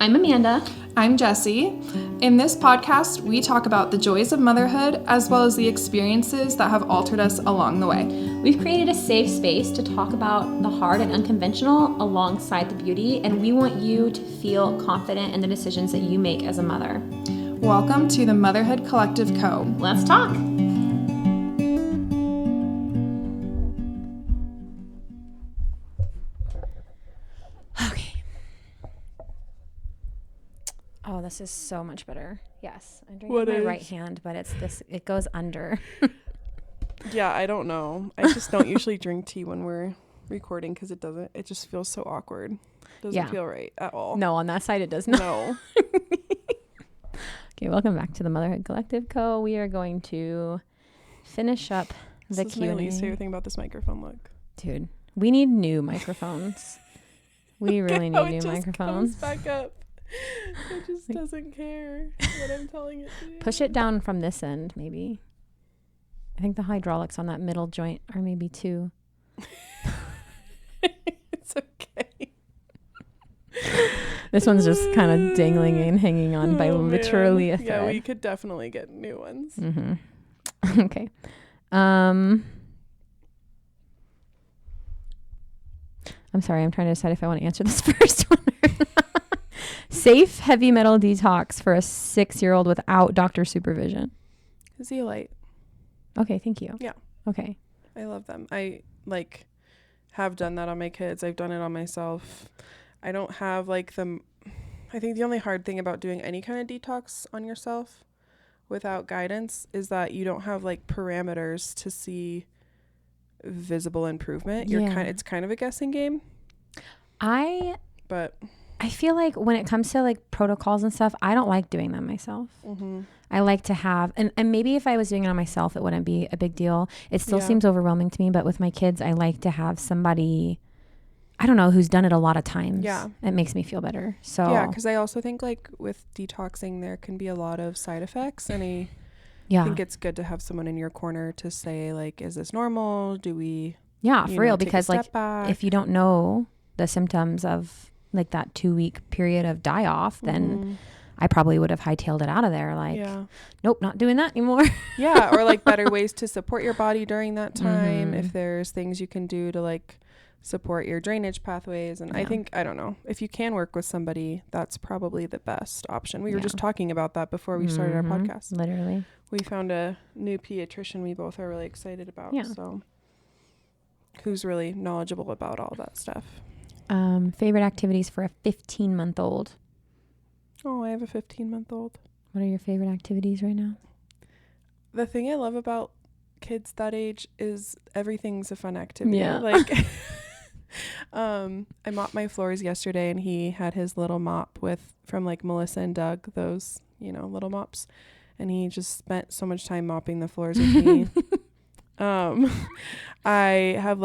I'm Amanda. I'm Jessie. In this podcast, we talk about the joys of motherhood as well as the experiences that have altered us along the way. We've created a safe space to talk about the hard and unconventional alongside the beauty, and we want you to feel confident in the decisions that you make as a mother. Welcome to the Motherhood Collective Co. Let's talk. Oh, this is so much better. Yes, I'm drinking with my right hand, but it's this. It goes under. Yeah, I don't know. I just don't usually drink tea when we're recording because it just feels so awkward. Doesn't feel right at all. No, on that side it does not. No. Okay, welcome back to the Motherhood Collective Co. We are going to finish up the Q&A. This is my least favorite thing about this microphone. Look, dude, we need new microphones. We really need new microphones. Comes back up. It just doesn't care what I'm telling it to do. Push it down from this end, maybe. I think the hydraulics on that middle joint are maybe too. It's okay. This one's just kind of dangling and hanging on by literally a thread. Yeah, we could definitely get new ones. Mm-hmm. Okay. I'm sorry. I'm trying to decide if I want to answer this first one or not. Safe heavy metal detox for a 6-year-old without doctor supervision. Zeolite. Okay, thank you. Yeah. Okay. I love them. I have done that on my kids. I've done it on myself. I don't have I think the only hard thing about doing any kind of detox on yourself without guidance is that you don't have parameters to see visible improvement. It's kind of a guessing game. I feel like when it comes to protocols and stuff, I don't like doing them myself. Mm-hmm. I like to have, and maybe if I was doing it on myself, it wouldn't be a big deal. It still seems overwhelming to me, but with my kids, I like to have somebody, I don't know, who's done it a lot of times. Yeah. It makes me feel better. So yeah, because I also think with detoxing, there can be a lot of side effects, and I think it's good to have someone in your corner to say is this normal? Do we? Yeah, for real, because back? If you don't know the symptoms of that 2-week period of die off, then I probably would have hightailed it out of there. Nope, not doing that anymore. Yeah. Or better ways to support your body during that time. If there's things you can do to support your drainage pathways. And I think, I don't know, if you can work with somebody, that's probably the best option. We were just talking about that before we started our podcast. Literally. We found a new pediatrician we both are really excited about. Yeah. So who's really knowledgeable about all that stuff. Favorite activities for a 15-month-old? Oh, I have a 15-month-old. What are your favorite activities right now? The thing I love about kids that age is everything's a fun activity. Yeah. I mopped my floors yesterday, and he had his little mop from Melissa and Doug, those, little mops. And he just spent so much time mopping the floors with me. I have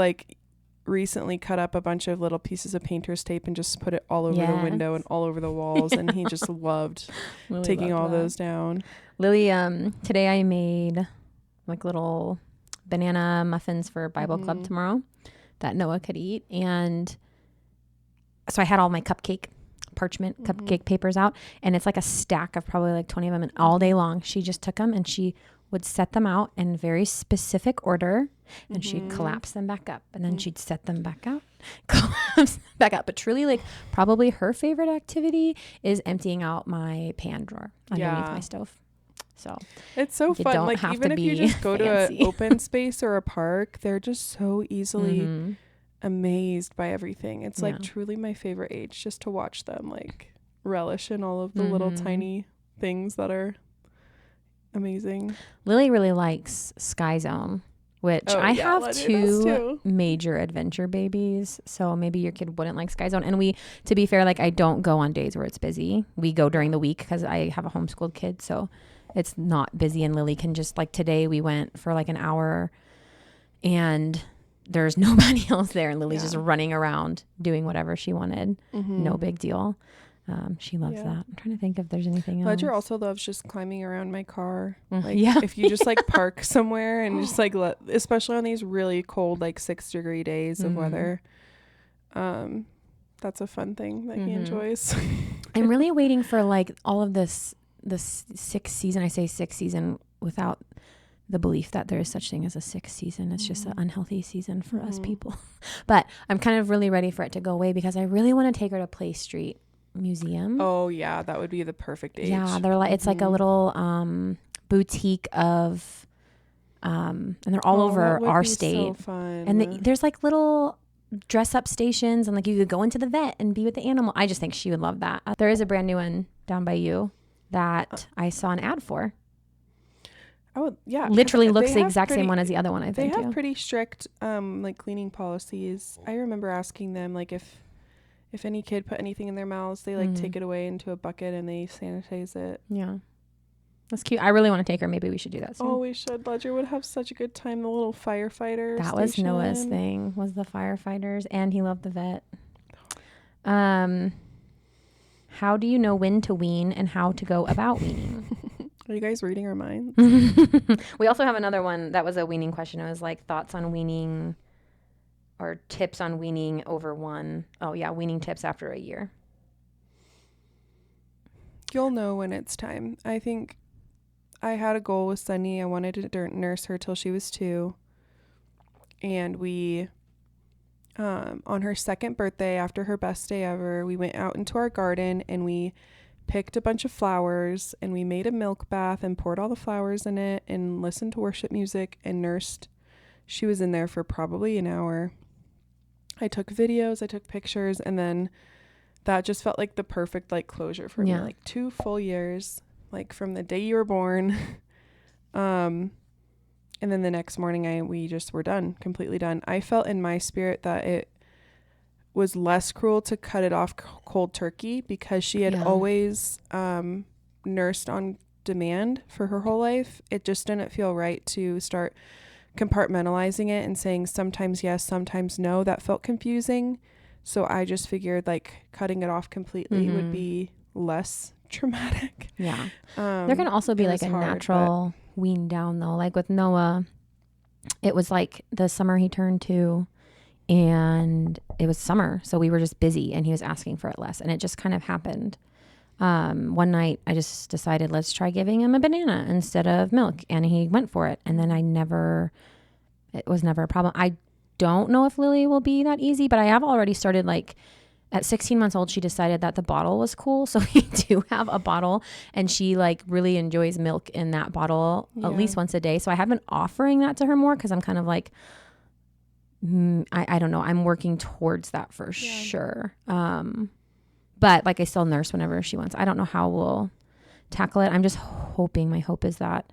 recently cut up a bunch of little pieces of painter's tape and just put it all over the window and all over the walls. And he just loved taking all those down. Lily, today I made little banana muffins for Bible Club tomorrow that Noah could eat. And so I had all my cupcake papers out, and it's a stack of probably 20 of them. And all day long, she just took them and she would set them out in very specific order, and she'd collapse them back up, and then she'd set them back out, collapse back up. But truly, probably her favorite activity is emptying out my pan drawer underneath my stove. So it's so fun. Even if you just go to an open space or a park, they're just so easily amazed by everything. It's truly my favorite age, just to watch them relish in all of the little tiny things that are amazing. Lily really likes Sky Zone, which I have two major adventure babies, so maybe your kid wouldn't like Sky Zone. And to be fair, I don't go on days where it's busy. We go during the week because I have a homeschooled kid, so it's not busy. And Lily can just today we went for an hour, and there's nobody else there, and Lily's just running around doing whatever she wanted. No big deal. She loves that. I'm trying to think if there's anything else. Ledger also loves just climbing around my car. If you just park somewhere and just especially on these really cold 6-degree days of weather, that's a fun thing that he enjoys. I'm really waiting for like all of this sixth season. I say sixth season without the belief that there is such thing as a sixth season. It's just an unhealthy season for us people. But I'm kind of really ready for it to go away because I really want to take her to Play Street Museum. Oh yeah, that would be the perfect age. Yeah, they're like it's like a little boutique of and they're all over our state. So fun. And there's like little dress up stations and like you could go into the vet and be with the animal. I just think she would love that. There is a brand new one down by you that I saw an ad for. Oh yeah, literally looks the exact same one as the other one. They have pretty strict like cleaning policies. I remember asking them like if any kid put anything in their mouths, they like take it away into a bucket and they sanitize it. Yeah, that's cute. I really want to take her. Maybe we should do that soon. Oh, we should. Ledger would have such a good time. The little firefighter. That was Noah's thing. Was the firefighters, and he loved the vet. How do you know when to wean and how to go about weaning? Are you guys reading our minds? We also have another one that was a weaning question. It was like thoughts on weaning or tips on weaning over one. Oh yeah, weaning tips after a year. You'll know when it's time. I think I had a goal with Sunny. I wanted to nurse her till she was 2. And we, on her 2nd birthday, after her best day ever, we went out into our garden and we picked a bunch of flowers and we made a milk bath and poured all the flowers in it and listened to worship music and nursed. She was in there for probably an hour. I took videos, I took pictures, and then that just felt like the perfect like closure for me. Like 2 full years, like from the day you were born. And then the next morning we just were done, completely done. I felt in my spirit that it was less cruel to cut it off cold turkey because she had always nursed on demand for her whole life. It just didn't feel right to start compartmentalizing it and saying sometimes yes, sometimes no. That felt confusing. So I just figured like cutting it off completely would be less traumatic. Yeah. There can also be like a natural wean down though. Like with Noah, it was like the summer he turned 2 and it was summer. So we were just busy and he was asking for it less. And it just kind of happened. One night I just decided, let's try giving him a banana instead of milk. And he went for it. And then it was never a problem. I don't know if Lily will be that easy, but I have already started like at 16 months old, she decided that the bottle was cool. So we do have a bottle and she like really enjoys milk in that bottle at least once a day. So I have been offering that to her more because I'm kind of like, I don't know. I'm working towards that for sure. But like I still nurse whenever she wants. I don't know how we'll tackle it. I'm just hoping, my hope is that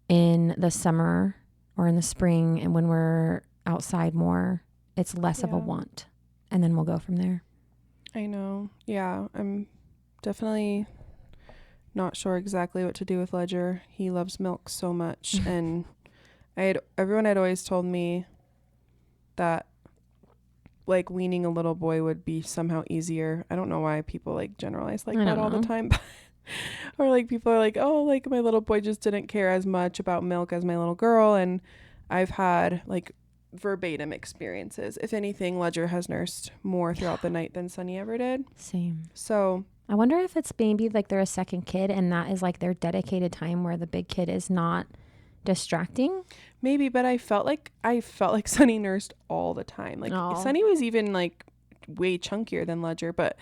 in the summer or in the spring and when we're outside more, it's less of a want. And then we'll go from there. I know. Yeah, I'm definitely not sure exactly what to do with Ledger. He loves milk so much. And everyone had always told me that like weaning a little boy would be somehow easier. I don't know why people like generalize like that all the time. Or like people are like, oh, like my little boy just didn't care as much about milk as my little girl. And I've had like verbatim experiences. If anything, Ledger has nursed more throughout the night than Sunny ever did. Same. So I wonder if it's maybe like they're a second kid and that is like their dedicated time where the big kid is not distracting. Maybe, but I felt like Sunny nursed all the time. Like Sunny was even like way chunkier than Ledger, but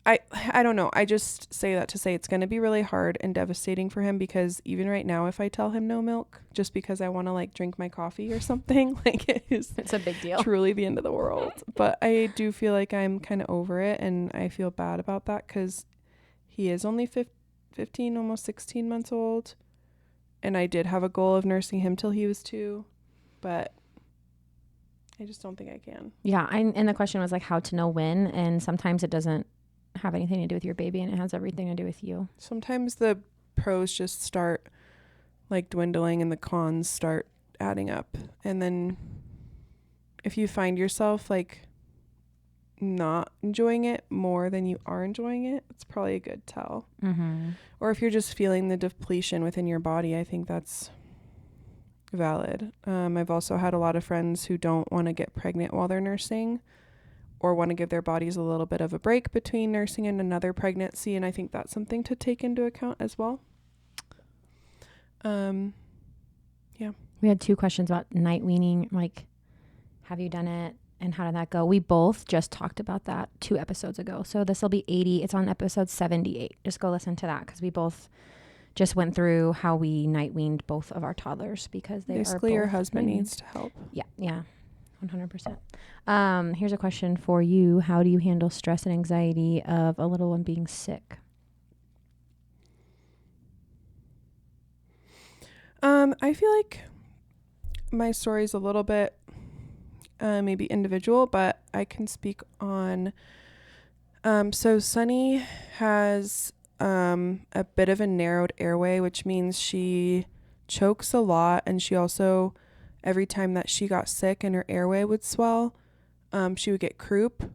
I don't know. I just say that to say it's going to be really hard and devastating for him because even right now, if I tell him no milk just because I want to like drink my coffee or something, like it's a big deal. Truly the end of the world. But I do feel like I'm kind of over it and I feel bad about that because he is only 15, almost 16 months old. And I did have a goal of nursing him till he was 2, but I just don't think I can. Yeah. And the question was like how to know when. And sometimes it doesn't have anything to do with your baby and it has everything to do with you. Sometimes the pros just start like dwindling and the cons start adding up. And then if you find yourself like not enjoying it more than you are enjoying it, it's probably a good tell. Mm-hmm. Or if you're just feeling the depletion within your body, I think that's valid. I've also had a lot of friends who don't want to get pregnant while they're nursing or want to give their bodies a little bit of a break between nursing and another pregnancy. And I think that's something to take into account as well. Yeah. We had 2 questions about night weaning. Like, have you done it? And how did that go? We both just talked about that 2 episodes ago. So this will be 80. It's on episode 78. Just go listen to that because we both just went through how we night weaned both of our toddlers because they basically are your both husband night-weaned. needs to help. Yeah, 100%. Here's a question for you. How do you handle stress and anxiety of a little one being sick? I feel like my story is a little bit maybe individual, but I can speak on. So Sunny has a bit of a narrowed airway, which means she chokes a lot, and she also, every time that she got sick and her airway would swell, she would get croup.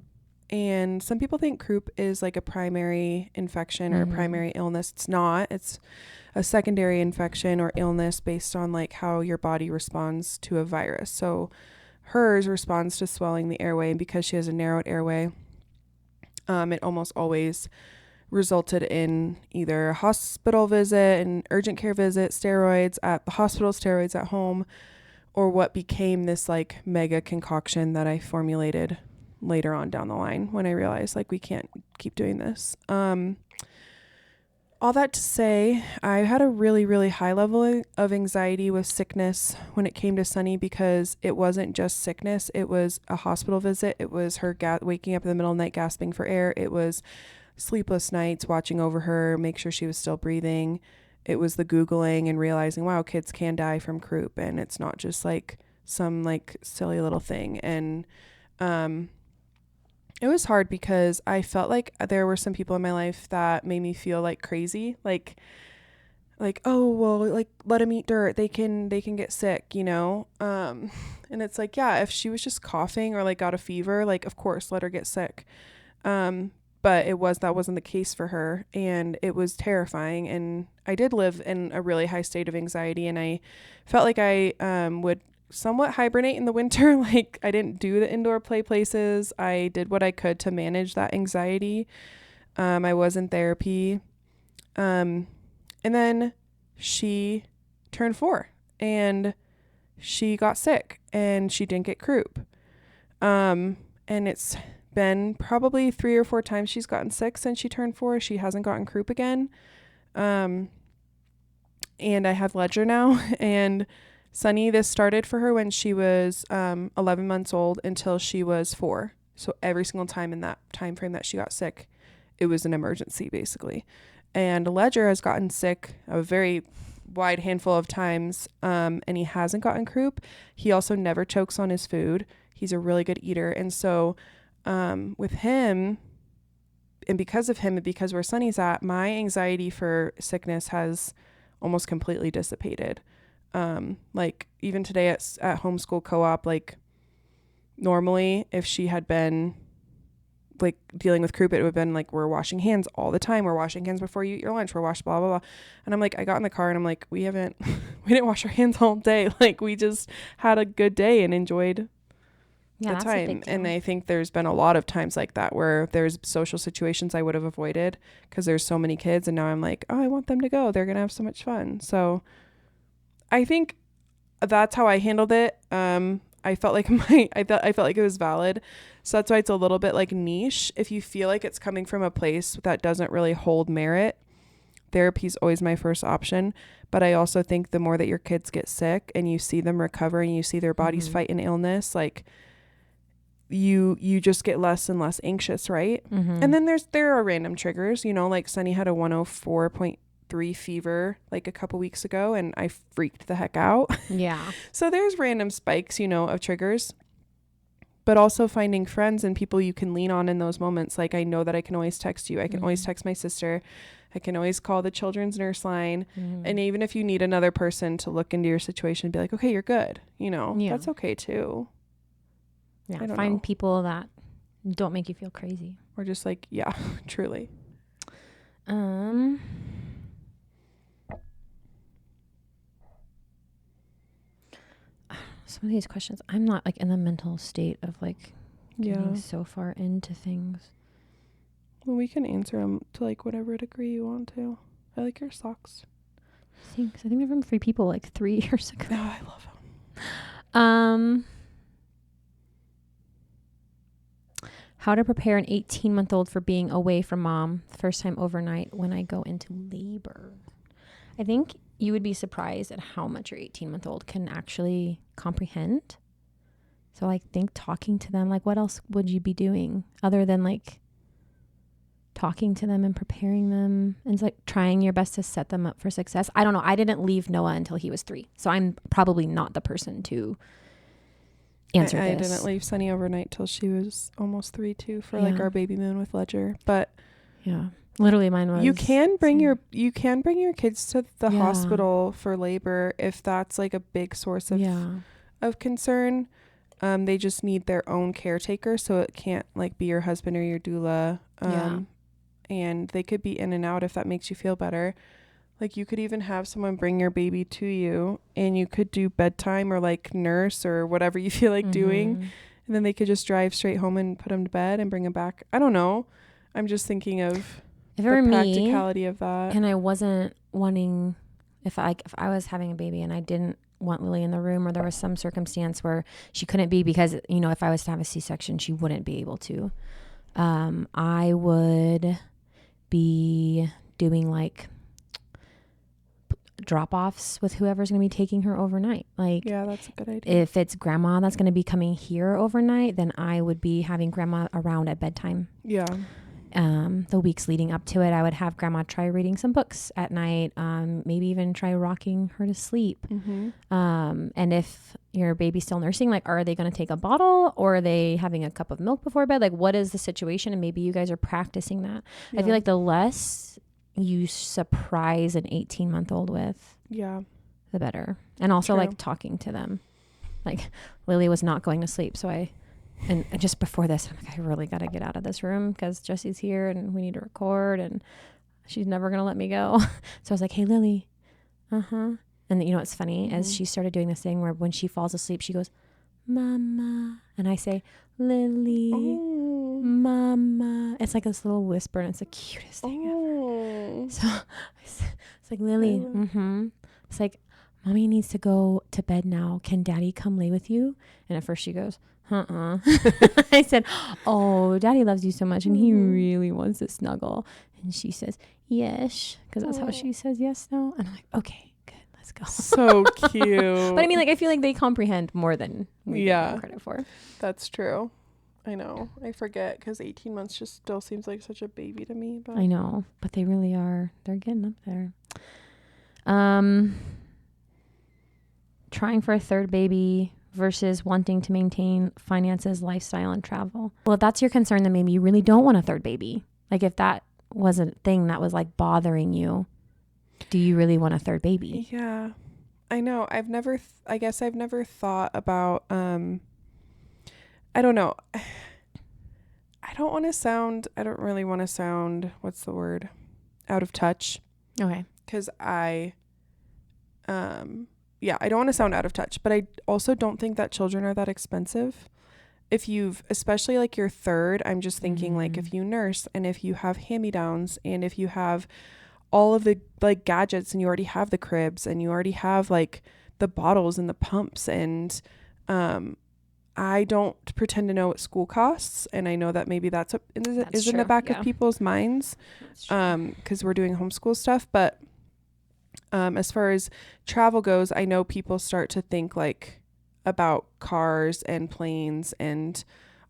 And some people think croup is like a primary infection or a primary illness. It's not. It's a secondary infection or illness based on like how your body responds to a virus. So hers responds to swelling the airway, and because she has a narrowed airway, it almost always resulted in either a hospital visit, an urgent care visit, steroids at the hospital, steroids at home, or what became this like mega concoction that I formulated later on down the line when I realized like we can't keep doing this. All that to say, I had a really, really high level of anxiety with sickness when it came to Sunny, because it wasn't just sickness. It was a hospital visit. It was her waking up in the middle of the night gasping for air. It was sleepless nights watching over her, make sure she was still breathing. It was the Googling and realizing, wow, kids can die from croup, and it's not just like some like silly little thing. And it was hard because I felt like there were some people in my life that made me feel like crazy, like, oh, well, like, let them eat dirt. They can get sick, you know? And it's like, yeah, if she was just coughing or like got a fever, like, of course, let her get sick. But that wasn't the case for her, and it was terrifying. And I did live in a really high state of anxiety, and I felt like I would somewhat hibernate in the winter. Like, I didn't do the indoor play places. I did what I could to manage that anxiety. I was in therapy. And then she turned 4 and she got sick and she didn't get croup. And it's been probably 3 or 4 times she's gotten sick since she turned 4. She hasn't gotten croup again. And I have Ledger now, and Sunny, this started for her when she was 11 months old until she was 4. So every single time in that time frame that she got sick, it was an emergency basically. And Ledger has gotten sick a very wide handful of times, and he hasn't gotten croup. He also never chokes on his food. He's a really good eater. And so with him, and because of him and because where Sunny's at, my anxiety for sickness has almost completely dissipated. Like even today at homeschool co-op, like normally if she had been like dealing with croup, it would have been like, we're washing hands all the time. We're washing hands before you eat your lunch. We're washing blah, blah, blah. And I'm like, I got in the car and I'm like, we didn't wash our hands all day. Like we just had a good day and enjoyed the time. And I think there's been a lot of times like that where there's social situations I would have avoided because there's so many kids. And now I'm like, oh, I want them to go. They're going to have so much fun. So I think that's how I handled it. I felt like I felt like it was valid. So that's why it's a little bit like niche. If you feel like it's coming from a place that doesn't really hold merit, therapy is always my first option. But I also think the more that your kids get sick and you see them recover and you see their bodies fight an illness, like you just get less and less anxious, right? And then there are random triggers, you know, like Sunny had a 104.3 fever like a couple weeks ago and I freaked the heck out. Yeah. So there's random spikes, you know, of triggers, but also finding friends and people you can lean on in those moments. Like I know that I can always text you. I can always text my sister. I can always call the children's nurse line. And even if you need another person to look into your situation and be like, okay, you're good. You know, that's okay too. Yeah. Find people that don't make you feel crazy. Or just like, yeah, truly. Some of these questions, I'm not like in the mental state of like getting so far into things. Well, we can answer them to like whatever degree you want to. I like your socks. Thanks. I think they're from Free People like 3 years ago. Oh, I love them. How to prepare an 18-month-old for being away from mom the first time overnight when I go into labor. I think you would be surprised at how much your 18-month-old can actually comprehend. So I think talking to them, like what else would you be doing other than like talking to them and preparing them and it's like trying your best to set them up for success? I don't know. I didn't leave Noah until he was 3. So I'm probably not the person to answer this. I didn't leave Sunny overnight till she was almost 3 too for like our baby moon with Ledger. But yeah, literally mine was. You can bring your kids to the hospital for labor if that's like a big source of concern. They just need their own caretaker, so it can't like be your husband or your doula. And they could be in and out if that makes you feel better. Like you could even have someone bring your baby to you and you could do bedtime or like nurse or whatever you feel like doing. And then they could just drive straight home and put them to bed and bring them back. I don't know. I'm just thinking of the practicality of that. And I wasn't wanting, if I was having a baby and I didn't want Lily in the room or there was some circumstance where she couldn't be because, you know, if I was to have a C-section, she wouldn't be able to. I would be doing like drop-offs with whoever's going to be taking her overnight. Like, yeah, that's a good idea. If it's grandma that's going to be coming here overnight, then I would be having grandma around at bedtime. Yeah. The weeks leading up to it, I would have grandma try reading some books at night. Maybe even try rocking her to sleep. And if your baby's still nursing, like, are they going to take a bottle or are they having a cup of milk before bed? Like, what is the situation? And maybe you guys are practicing that. I feel like the less you surprise an 18-month-old with, the better. And also like talking to them. Like Lily was not going to sleep, so and just before this, I'm like, I really got to get out of this room because Jesse's here and we need to record and she's never going to let me go. So I was like, hey, Lily. And you know what's funny is she started doing this thing where when she falls asleep, she goes, Mama. And I say, Lily, Mama. It's like this little whisper and it's the cutest thing ever. So it's like, Lily, It's like, Mommy needs to go to bed now. Can Daddy come lay with you? And at first she goes, I said, oh, Daddy loves you so much and he really wants to snuggle. And she says, yes, because that's how she says yes now. And I'm like, okay, good, let's go. So cute. But I mean, like, I feel like they comprehend more than we give them credit for. That's true. I know. I forget because 18 months just still seems like such a baby to me. But I know, but they really are. They're getting up there. Trying for a third baby versus wanting to maintain finances, lifestyle, and travel. Well, if that's your concern, then maybe you really don't want a third baby. Like if that was a thing that was like bothering you, do you really want a third baby? Yeah, I know. I've never thought about, I don't know. I don't really want to sound, what's the word? Out of touch. Okay. Because I don't want to sound out of touch, but I also don't think that children are that expensive. Especially like your third, I'm just thinking like if you nurse and if you have hand-me-downs and if you have all of the like gadgets and you already have the cribs and you already have like the bottles and the pumps and I don't pretend to know what school costs, and I know that maybe that's what is in the back of people's minds because we're doing homeschool stuff, but as far as travel goes, I know people start to think like about cars and planes and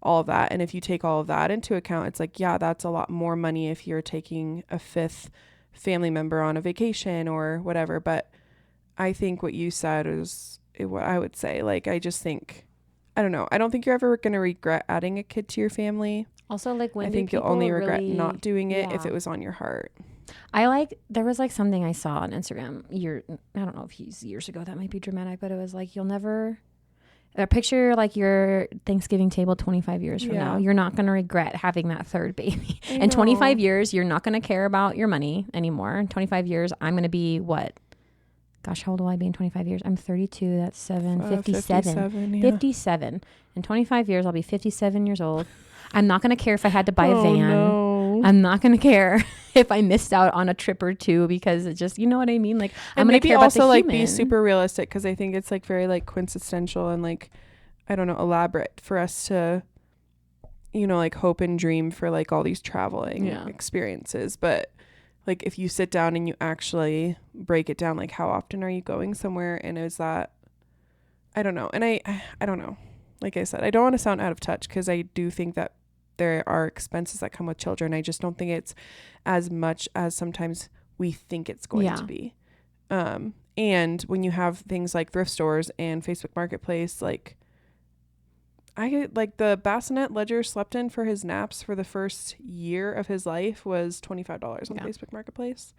all of that. And if you take all of that into account, it's like, yeah, that's a lot more money if you're taking a 5th family member on a vacation or whatever. But I think what you said is what I would say. Like, I just think, I don't know. I don't think you're ever going to regret adding a kid to your family. Also, like when I think you'll only regret not doing it if it was on your heart. There was like something I saw on Instagram I don't know if he's years ago, that might be dramatic, but it was like, you'll never picture like your Thanksgiving table 25 years from now. You're not going to regret having that third baby. In 25 years, you're not going to care about your money anymore. In 25 years, I'm going to be gosh, how old will I be in 25 years? I'm 32. That's 57. 57, yeah. 57. In 25 years, I'll be 57 years old. I'm not going to care if I had to buy a van. No. I'm not going to care if I missed out on a trip or two because it just, you know what I mean? Like, And I'm going to care also about the like human. be super realistic, because I think it's like very like quintessential and like, I don't know, elaborate for us to, you know, like hope and dream for like all these traveling experiences. But like if you sit down and you actually break it down, like how often are you going somewhere, and is that, I don't know. And I don't know. Like I said, I don't want to sound out of touch, because I do think that there are expenses that come with children. I just don't think it's as much as sometimes we think it's going to be. And when you have things like thrift stores and Facebook Marketplace, like the bassinet Ledger slept in for his naps for the first year of his life was $25 on Facebook Marketplace.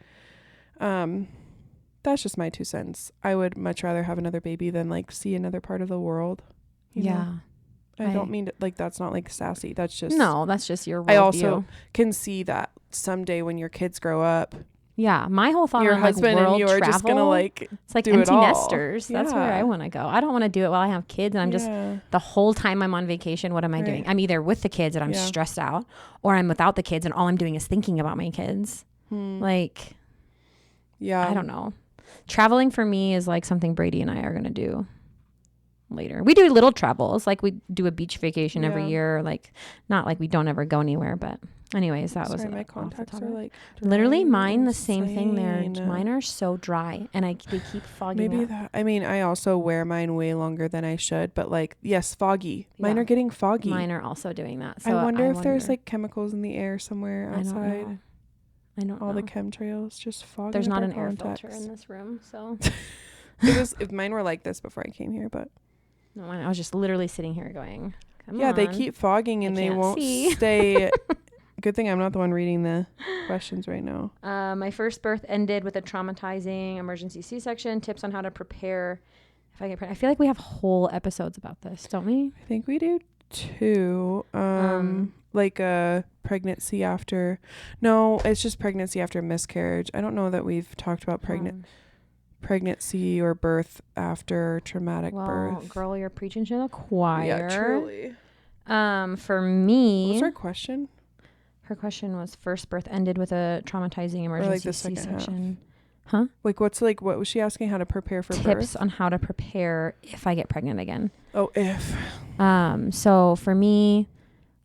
That's just my 2 cents. I would much rather have another baby than like see another part of the world. You know? I don't mean to, like, that's not like sassy. That's just, no, that's just your worldview. I also can see that someday when your kids grow up, my whole thought your on husband like world and you are travel, just gonna like it's like do empty it all. nesters. That's where I want to go. I don't want to do it while I have kids and I'm just the whole time I'm on vacation. What am I doing? I'm either with the kids and I'm stressed out, or I'm without the kids and all I'm doing is thinking about my kids. Like, I don't know. Traveling for me is like something Brady and I are gonna do later. We do little travels, like we do a beach vacation every year, like not like we don't ever go anywhere, but anyways, that was my contacts are like literally mine the same thing there. Mine are so dry and they keep fogging up. I mean, I also wear mine way longer than I should, but like, yes, foggy. Mine are getting foggy. Mine are also doing that. So I wonder if there's like chemicals in the air somewhere outside. I don't know. All the chemtrails just fogging. There's not an contacts. air filter in this room, so if mine were like this before I came here, but no, I was just literally sitting here going, come on. they keep fogging and they won't stay. Good thing I'm not the one reading the questions right now. My first birth ended with a traumatizing emergency C-section. Tips on how to prepare if I get pregnant. I feel like we have whole episodes about this, don't we? I think we do too. Like a pregnancy after. No, it's just pregnancy after miscarriage. I don't know that we've talked about pregnancy or birth after traumatic birth. Girl, you're preaching to the choir. Yeah, truly. For me, what was her question? Her question was first birth ended with a traumatizing emergency C-section. Huh? Like what was she asking? How to prepare for birth? Tips on how to prepare if I get pregnant again. Oh, if. So for me,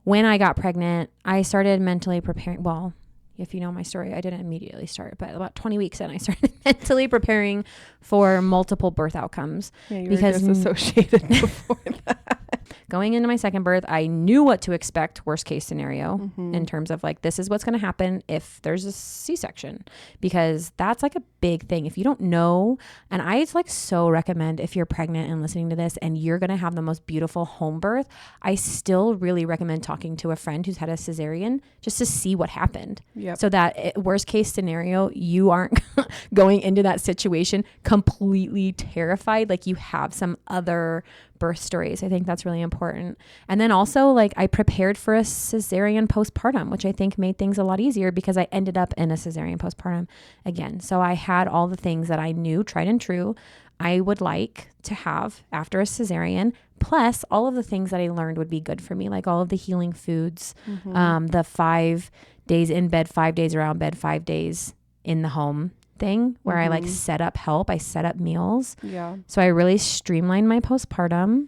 when I got pregnant, I started mentally preparing. Well, if you know my story, I didn't immediately start, but about 20 weeks in, I started mentally preparing for multiple birth outcomes. Yeah, you were disassociated before that. Going into my second birth, I knew what to expect, worst case scenario, in terms of like, this is what's going to happen if there's a C-section, because that's like a big thing. If you don't know, and I like so recommend if you're pregnant and listening to this and you're going to have the most beautiful home birth, I still really recommend talking to a friend who's had a cesarean just to see what happened. Yep. So that worst case scenario, you aren't going into that situation completely terrified. Like you have some other birth stories. I think that's really important. And then also like I prepared for a cesarean postpartum, which I think made things a lot easier because I ended up in a cesarean postpartum again. So I had all the things that I knew, tried and true, I would like to have after a cesarean, plus all of the things that I learned would be good for me, like all of the healing foods, the 5 days in bed, 5 days around bed, 5 days in the home thing where I like set up help. I set up meals. Yeah. So I really streamlined my postpartum.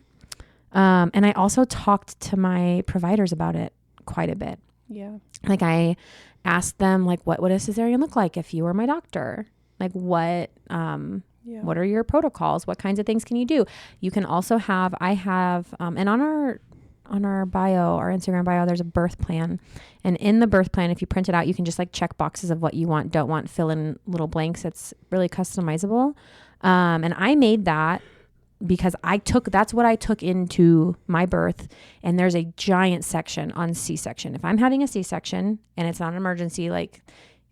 And I also talked to my providers about it quite a bit. Yeah. Like I asked them like, what would a cesarean look like if you were my doctor? Like what are your protocols? What kinds of things can you do? You can also have, and on our bio, our Instagram bio, there's a birth plan. And in the birth plan, if you print it out, you can just like check boxes of what you want, don't want, fill in little blanks. It's really customizable. And I made that because that's what I took into my birth. And there's a giant section on C-section. If I'm having a C-section and it's not an emergency, like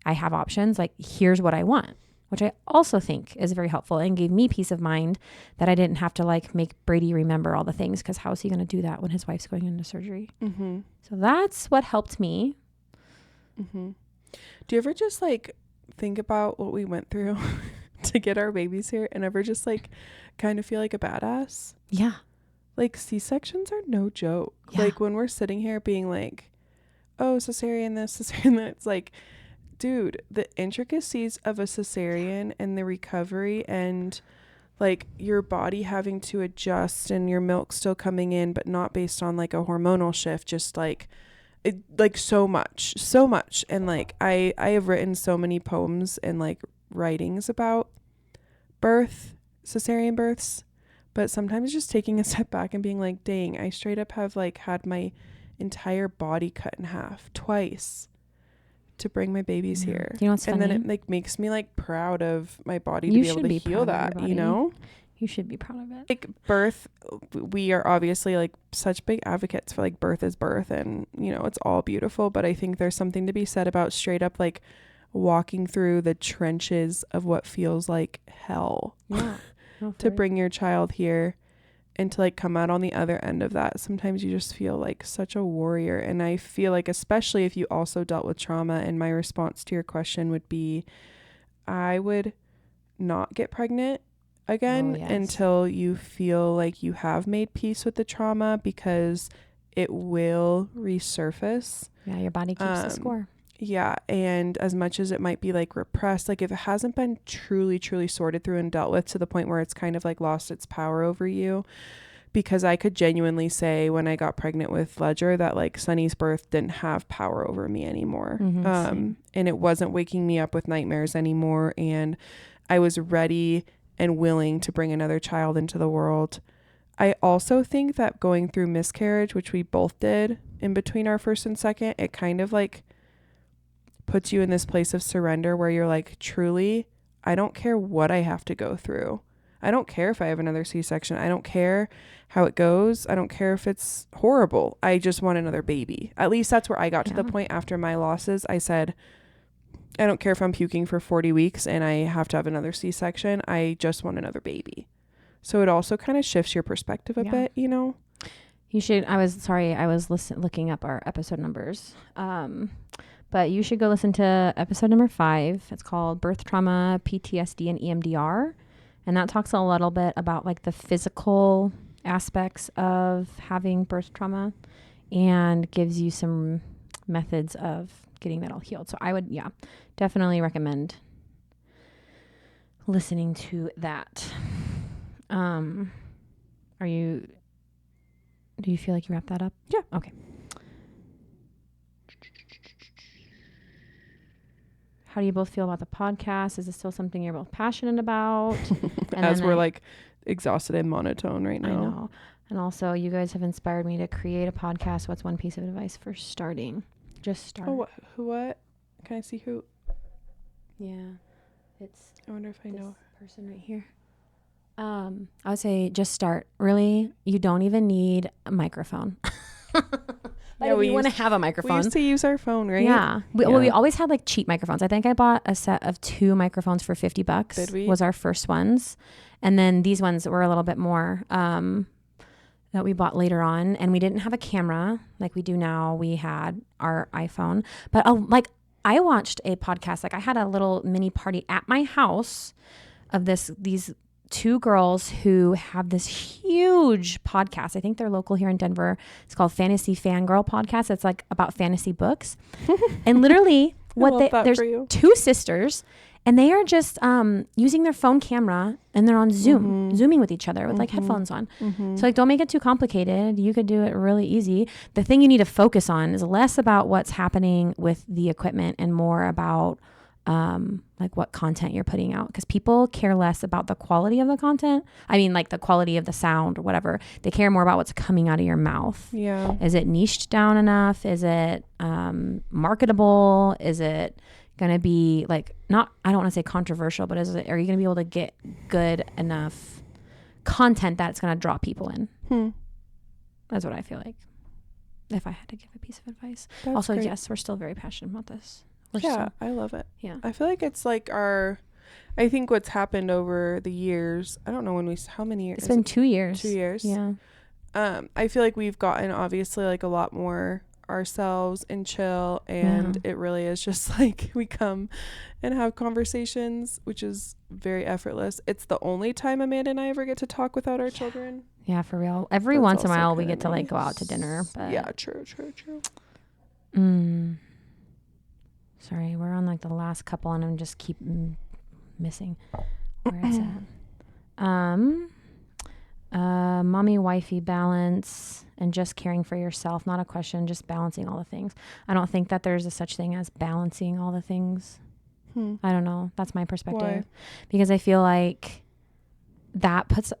I have options, like here's what I want, which I also think is very helpful and gave me peace of mind that I didn't have to like make Brady remember all the things, because how is he going to do that when his wife's going into surgery? Mm-hmm. So that's what helped me. Mm-hmm. Do you ever just like think about what we went through to get our babies here and ever just like kind of feel like a badass? Yeah. Like C-sections are no joke. Yeah. Like when we're sitting here being like, oh, cesarean this, cesarean that, it's like, dude, the intricacies of a cesarean and the recovery and like your body having to adjust and your milk still coming in, but not based on like a hormonal shift, just like it, like so much. And like I have written so many poems and like writings about birth, cesarean births, but sometimes just taking a step back and being like, dang, I straight up have like had my entire body cut in half twice to bring my babies here. You know what's funny? And then it like makes me like proud of my body to You be able should to be heal proud of that, your you body. know? You should be proud of it. Like birth, we are obviously like such big advocates for like birth is birth and, you know, it's all beautiful. But I think there's something to be said about straight up like walking through the trenches of what feels like hell. Yeah. No, To bring your child here and to like come out on the other end of that. Sometimes you just feel like such a warrior. And I feel like, especially if you also dealt with trauma, and my response to your question would be, I would not get pregnant again until you feel like you have made peace with the trauma, because it will resurface. Yeah, your body keeps the score. Yeah, and as much as it might be like repressed, like if it hasn't been truly sorted through and dealt with to the point where it's kind of like lost its power over you, because I could genuinely say when I got pregnant with Ledger that like Sunny's birth didn't have power over me anymore. And it wasn't waking me up with nightmares anymore, and I was ready and willing to bring another child into the world. I also think that going through miscarriage, which we both did in between our first and second, it kind of like puts you in this place of surrender where you're like, truly, I don't care what I have to go through. I don't care if I have another C-section. I don't care how it goes. I don't care if it's horrible. I just want another baby. At least that's where I got to the point after my losses. I said, I don't care if I'm puking for 40 weeks and I have to have another C-section. I just want another baby. So it also kind of shifts your perspective a bit, you know? You should, I was looking up our episode numbers. But you should go listen to episode number 5. It's called Birth Trauma, PTSD, and EMDR. And that talks a little bit about like the physical aspects of having birth trauma and gives you some methods of getting that all healed. So I would, definitely recommend listening to that. Do you feel like you wrapped that up? Yeah. Okay. How do you both feel about the podcast? Is this still something you're both passionate about? As we're like exhausted and monotone right now. I know. And also, you guys have inspired me to create a podcast. What's one piece of advice for starting? Just start. Oh, what? Can I see who? Yeah. It's I wonder if I know. Person right here. I would say just start. Really, you don't even need a microphone. But if you want to have a microphone. We used to use our phone, right? Yeah. We always had like cheap microphones. I think I bought a set of 2 microphones for $50. Did we? Was our first ones. And then these ones were a little bit more that we bought later on. And we didn't have a camera like we do now. We had our iPhone. But I watched a podcast. Like I had a little mini party at my house of these 2 girls who have this huge podcast. I think they're local here in Denver. It's called Fantasy Fangirl Podcast. It's like about fantasy books. And literally there's 2 sisters and they are just using their phone camera and they're on Zoom, zooming with each other with like headphones on. So like don't make it too complicated. You could do it really easy. The thing you need to focus on is less about what's happening with the equipment and more about like what content you're putting out, because people care less about the quality of the content. I mean, like the quality of the sound or whatever. They care more about what's coming out of your mouth. Yeah. Is it niched down enough? Is it marketable? Is it going to be like I don't want to say controversial, but are you going to be able to get good enough content that's going to draw people in? That's what I feel like if I had to give a piece of advice. That's also great. Yes, we're still very passionate about this. I love it. Yeah. I feel like it's like I think what's happened over the years, I don't know how many years? It's been 2 years. 2 years. Yeah. I feel like we've gotten obviously like a lot more ourselves and chill. And it really is just like we come and have conversations, which is very effortless. It's the only time Amanda and I ever get to talk without our children. Yeah, for real. Every once in a while we get to like go out to dinner. But yeah, true. Sorry, we're on like the last couple and I'm just keep missing where it's at. Mommy wifey balance and just caring for yourself. Not a question, just balancing all the things. I don't think that there's a such thing as balancing all the things. I don't know. That's my perspective. Why? Because I feel like that puts,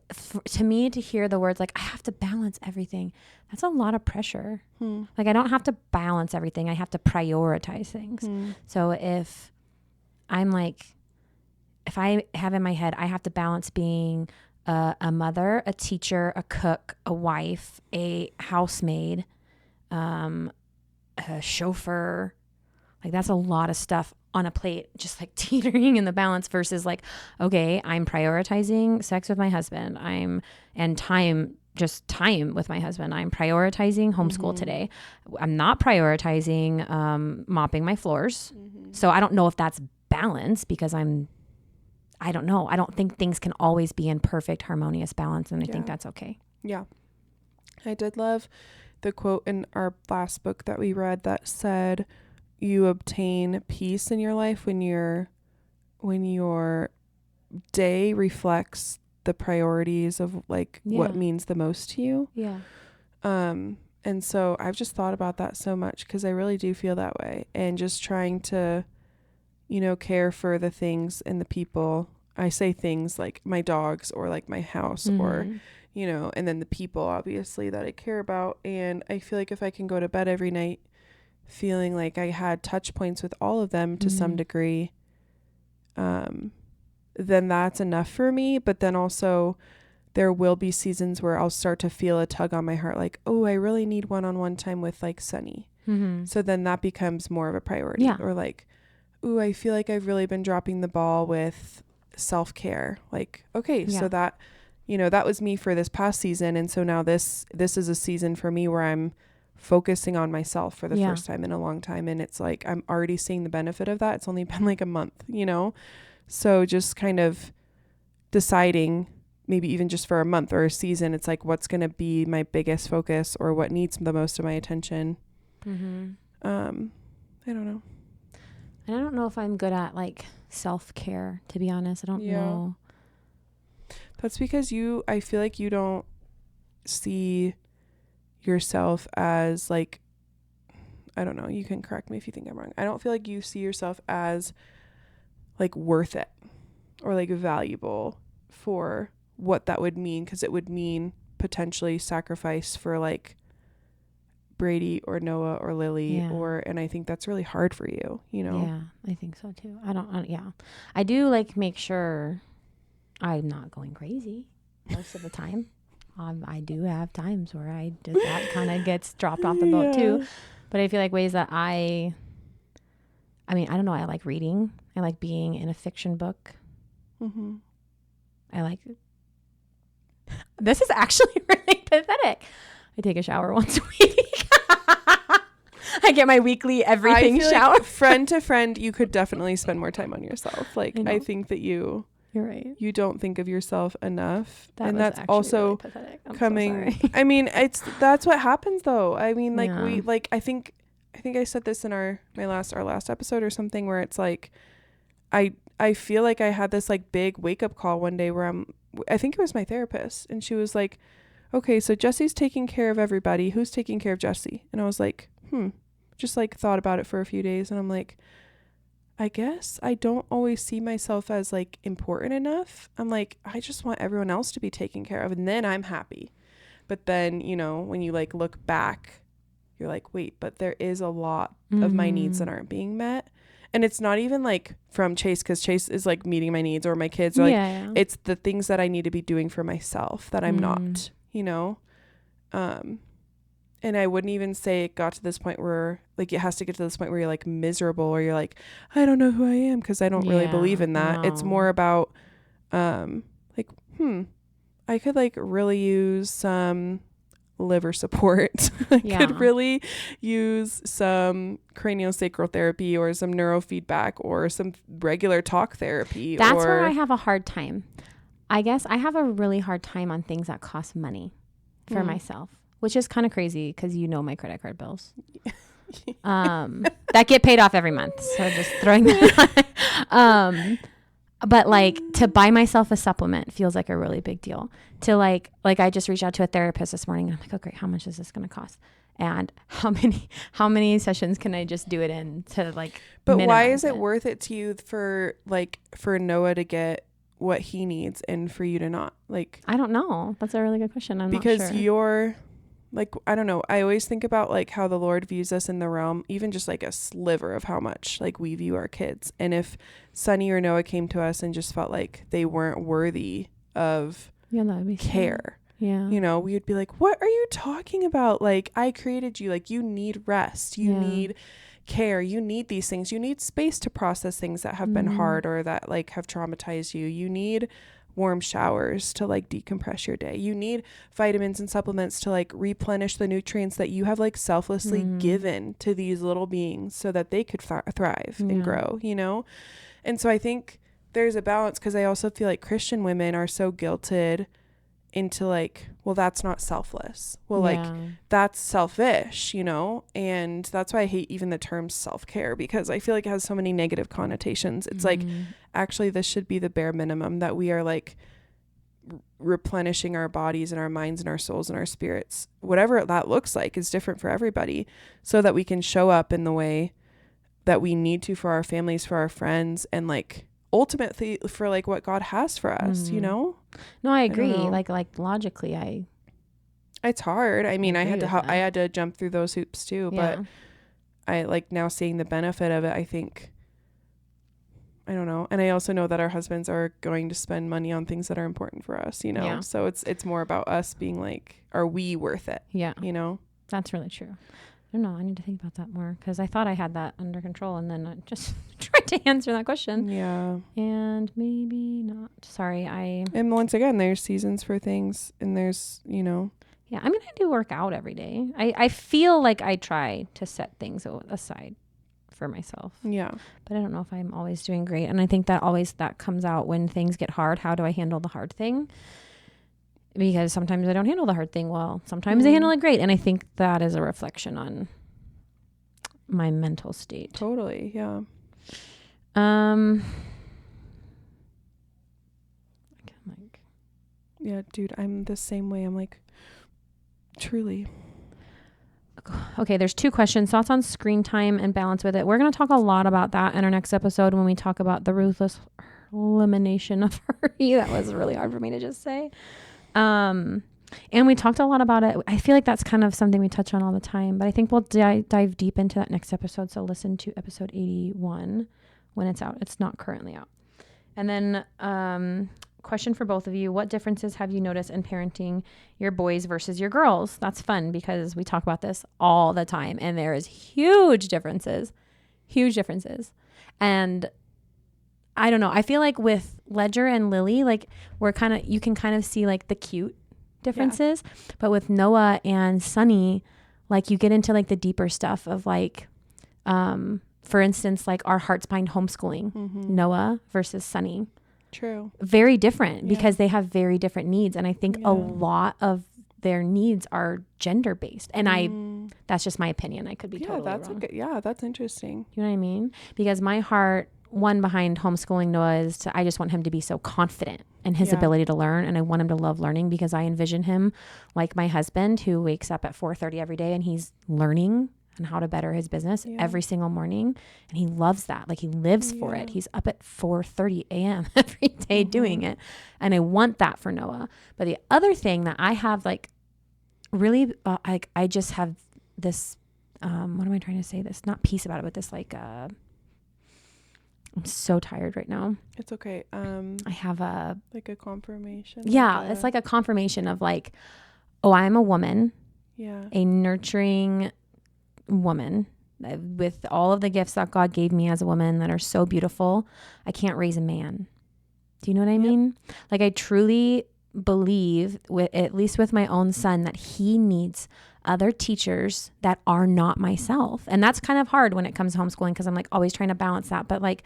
to me, to hear the words like, I have to balance everything. That's a lot of pressure. Like, I don't have to balance everything. I have to prioritize things. So if I'm like, if I have in my head, I have to balance being a mother, a teacher, a cook, a wife, a housemaid, a chauffeur. Like, that's a lot of stuff on a plate, just like teetering in the balance versus like, okay, I'm prioritizing sex with my husband. And time with my husband. I'm prioritizing homeschool today. I'm not prioritizing mopping my floors. So I don't know if that's balance because I don't know. I don't think things can always be in perfect harmonious balance. And I think that's okay. Yeah. I did love the quote in our last book that we read that said, you obtain peace in your life when your day reflects the priorities of like what means the most to you. Yeah. And so I've just thought about that so much because I really do feel that way, and just trying to, care for the things and the people. I say things like my dogs or like my house or, and then the people obviously that I care about. And I feel like if I can go to bed every night feeling like I had touch points with all of them to some degree, then that's enough for me. But then also there will be seasons where I'll start to feel a tug on my heart, like, oh, I really need one-on-one time with like Sunny. So then that becomes more of a priority. Or like, ooh, I feel like I've really been dropping the ball with self-care. Like, okay, so that, that was me for this past season. And so now this is a season for me where I'm focusing on myself for the first time in a long time. And it's like, I'm already seeing the benefit of that. It's only been like a month, So just kind of deciding, maybe even just for a month or a season, it's like, what's going to be my biggest focus or what needs the most of my attention. I don't know. And I don't know if I'm good at like self-care, to be honest. I don't know. That's because I feel like you don't see yourself as like, I don't know, you can correct me if you think I'm wrong. I don't feel like you see yourself as like worth it or like valuable for what that would mean, because it would mean potentially sacrifice for like Brady or Noah or Lily and I think that's really hard for you, Yeah, I think so too. I do like make sure I'm not going crazy most of the time. I do have times where that kind of gets dropped off the boat too. But I feel like ways that I don't know. I like reading. I like being in a fiction book. I like, this is actually really pathetic. I take a shower once a week. I get my weekly everything shower. Like friend to friend, you could definitely spend more time on yourself. Like, I think that you're right. You don't think of yourself enough. And that's also really coming. So I mean, that's what happens though. I mean, like I think I said this in our last episode or something, where it's like, I feel like I had this like big wake up call one day where I think it was my therapist, and she was like, okay, so Jesse's taking care of everybody. Who's taking care of Jesse? And I was like, just like thought about it for a few days. And I'm like, I guess I don't always see myself as like important enough. I'm like, I just want everyone else to be taken care of, and then I'm happy. But then, when you like look back, you're like, wait, but there is a lot of my needs that aren't being met. And it's not even like from Chase, because Chase is like meeting my needs, or my kids, or like it's the things that I need to be doing for myself that I'm not, and I wouldn't even say it got to this point where like it has to get to this point where you're like miserable, or you're like, I don't know who I am, because I don't really believe in that. No. It's more about like, I could like really use some liver support. I Yeah. could really use some craniosacral therapy or some neurofeedback or some regular talk therapy. That's where I have a hard time. I guess I have a really hard time on things that cost money for myself, which is kind of crazy because my credit card bills that get paid off every month. So just throwing that on. But like to buy myself a supplement feels like a really big deal. To like I just reached out to a therapist this morning and I'm like, oh great, how much is this going to cost? And how many sessions can I just do it in to like, but why is it worth it to you for Noah to get what he needs and for you to not? Like, I don't know. That's a really good question. I'm because not sure. you're like, I don't know. I always think about like how the Lord views us in the realm, even just like a sliver of how much like we view our kids. And if Sonny or Noah came to us and just felt like they weren't worthy of that would be care, yeah, we would be like, what are you talking about? Like, I created you. Like, you need rest. You need care. You need these things. You need space to process things that have been hard or that like have traumatized you. You need warm showers to like decompress your day. You need vitamins and supplements to like replenish the nutrients that you have like selflessly given to these little beings so that they could thrive and grow, And so I think there's a balance, because I also feel like Christian women are so guilted into like, well, that's not selfless. Well, like that's selfish, and that's why I hate even the term self-care, because I feel like it has so many negative connotations. It's like, actually, this should be the bare minimum, that we are like replenishing our bodies and our minds and our souls and our spirits. Whatever that looks like is different for everybody, so that we can show up in the way that we need to for our families, for our friends, and like ultimately for like what God has for us, No, I agree. Like logically, it's hard. I mean, I had to jump through those hoops too, but I like now seeing the benefit of it. I think, I don't know. And I also know that our husbands are going to spend money on things that are important for us, so it's more about us being like, are we worth it? Yeah. That's really true. I don't know. I need to think about that more, because I thought I had that under control, and then I just tried to answer that question. Yeah. And maybe not. Sorry. And once again, there's seasons for things, and there's, Yeah. I mean, I do work out every day. I feel like I try to set things aside for myself. Yeah. But I don't know if I'm always doing great. And I think that comes out when things get hard. How do I handle the hard thing? Because sometimes I don't handle the hard thing well. Sometimes I handle it great. And I think that is a reflection on my mental state. Totally. Yeah. Yeah, dude, I'm the same way. I'm like, truly. Okay, there's 2 questions. Thoughts on screen time and balance with it. We're going to talk a lot about that in our next episode when we talk about the ruthless elimination of hurry. That was really hard for me to just say. And we talked a lot about it. I feel like that's kind of something we touch on all the time, but I think we'll dive deep into that next episode. So listen to episode 81 when it's out. It's not currently out. And then, question for both of you. What differences have you noticed in parenting your boys versus your girls? That's fun because we talk about this all the time, and there is huge differences. And I don't know. I feel like with Ledger and Lily, like you can kind of see like the cute differences, but with Noah and Sunny, like you get into like the deeper stuff of like, for instance, like our hearts behind homeschooling, Noah versus Sunny. True. Very different because they have very different needs. And I think a lot of their needs are gender based. And that's just my opinion. I could be totally wrong. That's interesting. You know what I mean? Because my heart, one behind homeschooling Noah is I just want him to be so confident in his ability to learn. And I want him to love learning because I envision him like my husband who wakes up at 4:30 every day and he's learning and how to better his business every single morning. And he loves that. Like he lives for it. He's up at 4:30 a.m. every day doing it. And I want that for Noah. But the other thing that I have like really, I just have this, what am I trying to say? This, not peace about it, but this like, I'm so tired right now. It's okay. I have like a confirmation. Yeah, it's like a confirmation of like, oh, I'm a woman. Yeah. A nurturing woman with all of the gifts that God gave me as a woman that are so beautiful. I can't raise a man. Do you know what I mean? Like I truly believe, with at least with my own son, that he needs other teachers that are not myself. And that's kind of hard when it comes to homeschooling, because I'm like always trying to balance that. But like,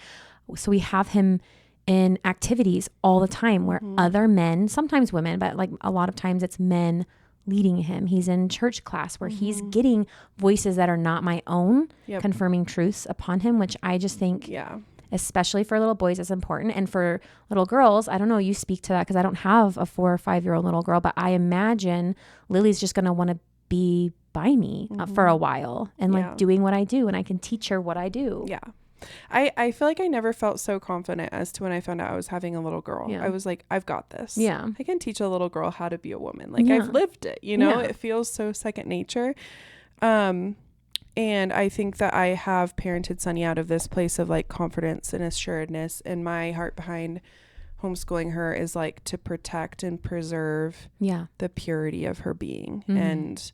so we have him in activities all the time where other men, sometimes women, but like a lot of times it's men leading him. He's in church class where he's getting voices that are not my own, confirming truths upon him, which I just think, especially for little boys, is important. And for little girls, I don't know, you speak to that because I don't have a 4 or 5 year old little girl, but I imagine Lily's just going to want to be by me for a while and like doing what I do, and I can teach her what I do. Yeah. I feel like I never felt so confident as to when I found out I was having a little girl. I was like, I've got this. Yeah. I can teach a little girl how to be a woman. Like I've lived it, you know, it feels so second nature. And I think that I have parented Sunny out of this place of like confidence and assuredness, and my heart behind homeschooling her is like to protect and preserve the purity of her being. And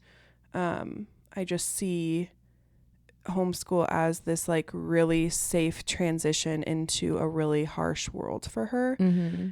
I just see homeschool as this like really safe transition into a really harsh world for her.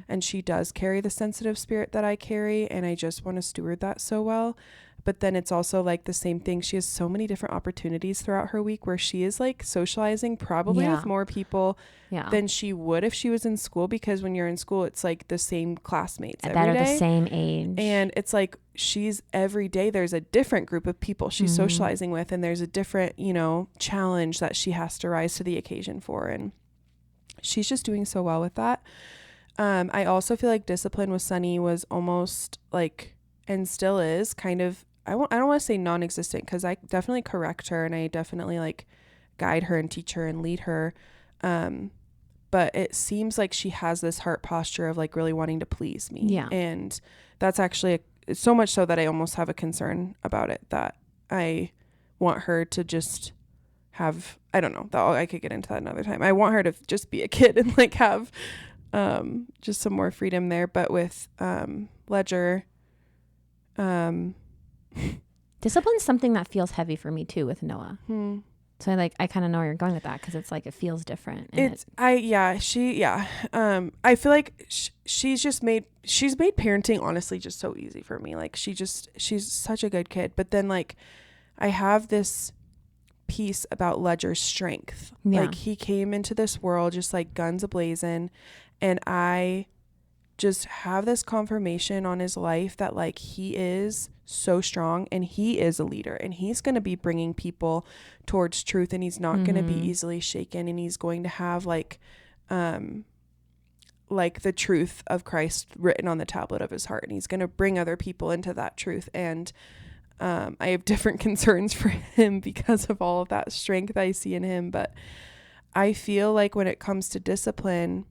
And she does carry the sensitive spirit that I carry, and I just want to steward that so well. But then it's also like the same thing. She has so many different opportunities throughout her week where she is like socializing probably with more people than she would if she was in school, because when you're in school, it's like the same classmates every that are day. the same age. And it's like she's every day there's a different group of people she's socializing with, and there's a different, you know, challenge that she has to rise to the occasion for. And she's just doing so well with that. I also feel like discipline with Sunny was almost like, and still is kind of, I don't want to say non-existent, because I definitely correct her and I definitely like guide her and teach her and lead her. But it seems like she has this heart posture of like really wanting to please me. Yeah. And that's actually so much so that I almost have a concern about it, that I want her to just have, I don't know, I could get into that another time. I want her to just be a kid and like have just some more freedom there. But with Ledger, discipline is something that feels heavy for me too with Noah. So I kind of know where you're going with that, because it's like it feels different. I feel like she's made parenting honestly just so easy for me. Like she's such a good kid. But then like I have this piece about Ledger's strength. Like he came into this world just like guns a-blazing, and I just have this confirmation on his life that like he is so strong and he is a leader, and he's going to be bringing people towards truth, and he's not going to be easily shaken, and he's going to have like the truth of Christ written on the tablet of his heart, and he's going to bring other people into that truth. And I have different concerns for him because of all of that strength I see in him. But I feel like when it comes to discipline,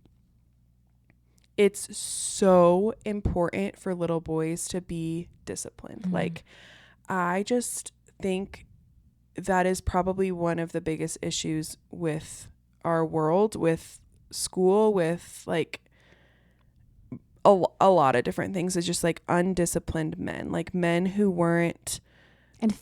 it's so important for little boys to be disciplined. Like, I just think that is probably one of the biggest issues with our world, with school, with like a lot of different things, is just like undisciplined men, like men who weren't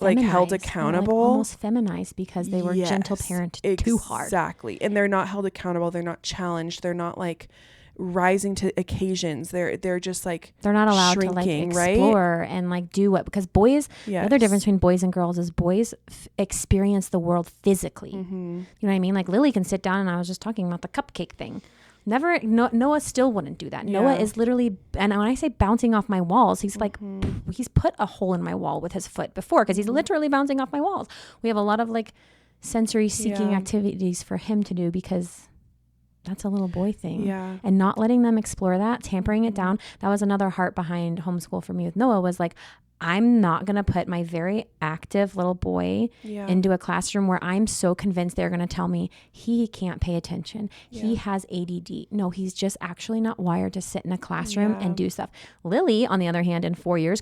like held accountable, like almost feminized because they were gentle parent too hard. Exactly. And they're not held accountable. They're not challenged. They're not like rising to occasions. They're just like, they're not allowed shrinking, to like explore and like do what, because boys, the other difference between boys and girls is boys experience the world physically. You know what I mean? Like Lily can sit down, and I was just talking about the cupcake thing. Noah still wouldn't do that. Noah is literally, and when I say bouncing off my walls, he's like, he's put a hole in my wall with his foot before, because he's literally bouncing off my walls. We have a lot of like sensory seeking activities for him to do, because that's a little boy thing. And not letting them explore that, tampering it down. That was another heart behind homeschool for me with Noah, was like, I'm not going to put my very active little boy into a classroom where I'm so convinced they're going to tell me he can't pay attention. He has ADD. No, he's just actually not wired to sit in a classroom and do stuff. Lily, on the other hand, in 4 years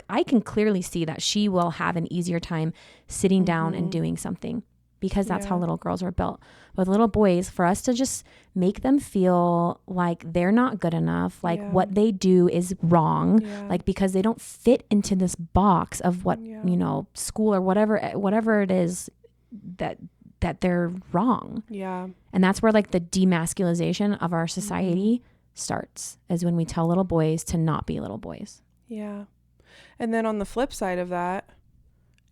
I can clearly see that she will have an easier time sitting down and doing something, because that's how little girls are built. With little boys, for us to just make them feel like they're not good enough, like what they do is wrong, like because they don't fit into this box of what, you know, school or whatever it is that they're wrong. And that's where like the demasculization of our society starts, is when we tell little boys to not be little boys. Yeah. And then on the flip side of that,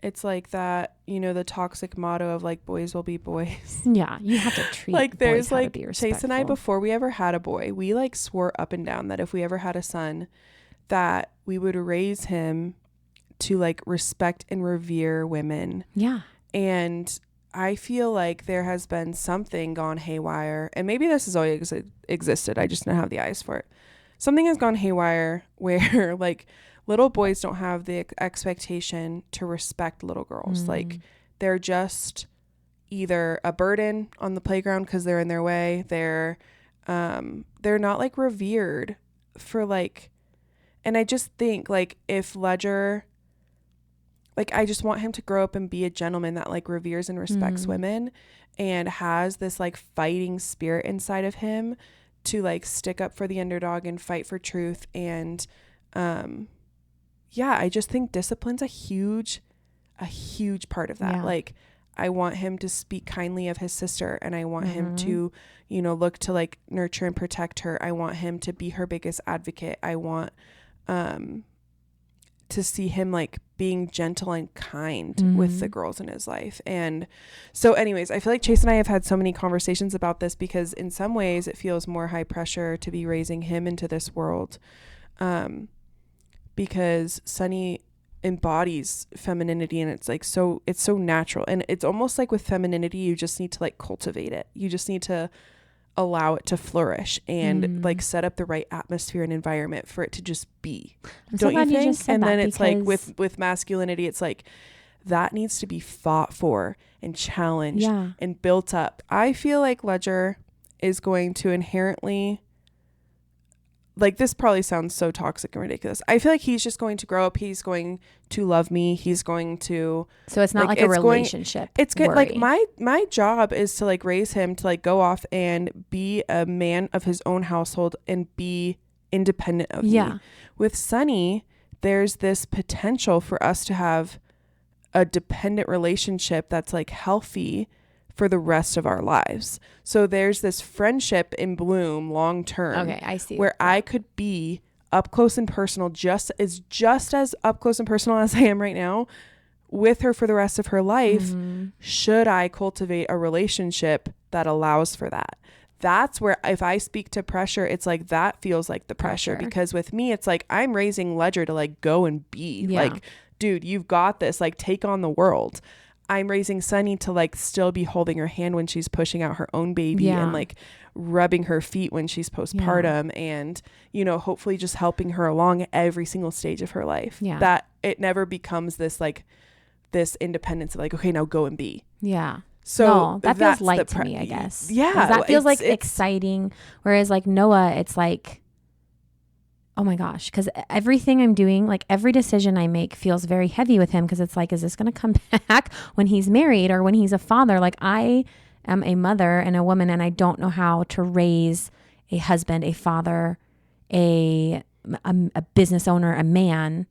it's like that, you know, the toxic motto of like boys will be boys. Yeah, you have to treat like there's boys how like to be Chase and I, respectful. before we ever had a boy, we like swore up and down that if we ever had a son, that we would raise him to like respect and revere women. Yeah. And I feel like there has been something gone haywire, and maybe this has always existed, I just don't have the eyes for it. Something has gone haywire where like little boys don't have the expectation to respect little girls. Like they're just either a burden on the playground because they're in their way. They're not like revered for like, and I just think like if Ledger, like I just want him to grow up and be a gentleman that like reveres and respects women and has this like fighting spirit inside of him to like stick up for the underdog and fight for truth. And yeah, I just think discipline's a huge part of that. Like I want him to speak kindly of his sister, and I want him to, you know, look to like nurture and protect her. I want him to be her biggest advocate. I want to see him like being gentle and kind with the girls in his life. And so anyways, I feel like Chase and I have had so many conversations about this because in some ways it feels more high pressure to be raising him into this world. Because Sunny embodies femininity, and it's like it's so natural, and it's almost like with femininity you just need to like cultivate it. You just need to allow it to flourish and like set up the right atmosphere and environment for it to just be. Don't you think? And then it's like with masculinity, it's like that needs to be fought for and challenged and built up. I feel like Ledger is going to inherently, like, this probably sounds so toxic and ridiculous. I feel like he's just going to grow up. He's going to love me. He's going to. So it's not like a relationship. It's good. Like my job is to like raise him to like go off and be a man of his own household and be independent of me. With Sunny, there's this potential for us to have a dependent relationship that's like healthy for the rest of our lives. So there's this friendship in bloom long term. Okay, I see. Where I could be up close and personal, just as up close and personal as I am right now, with her for the rest of her life. Should I cultivate a relationship that allows for that? That's where, if I speak to pressure, it's like that feels like the pressure. Because with me, it's like I'm raising Ledger to like go and be like, dude, you've got this, like take on the world. I'm raising Sunny to like still be holding her hand when she's pushing out her own baby and like rubbing her feet when she's postpartum and, you know, hopefully just helping her along every single stage of her life. That it never becomes this like this independence of like, okay, now go and be. So no, that feels light to me, I guess. That feels like exciting. Whereas like Noah, it's like, oh my gosh, because everything I'm doing, like every decision I make feels very heavy with him, because it's like, is this going to come back when he's married or when he's a father? Like I am a mother and a woman, and I don't know how to raise a husband, a father, a business owner, a man.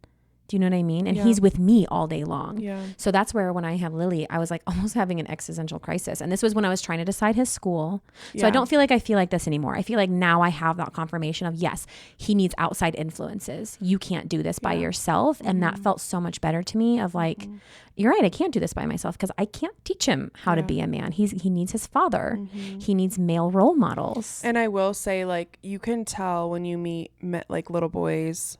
Do you know what I mean? And he's with me all day long. So that's where when I have Lily, I was like almost having an existential crisis. And this was when I was trying to decide his school. So I don't feel like this anymore. I feel like now I have that confirmation of, yes, he needs outside influences. You can't do this by yourself. And that felt so much better to me of like, you're right, I can't do this by myself because I can't teach him how to be a man. He needs his father. He needs male role models. And I will say, like, you can tell when you meet like little boys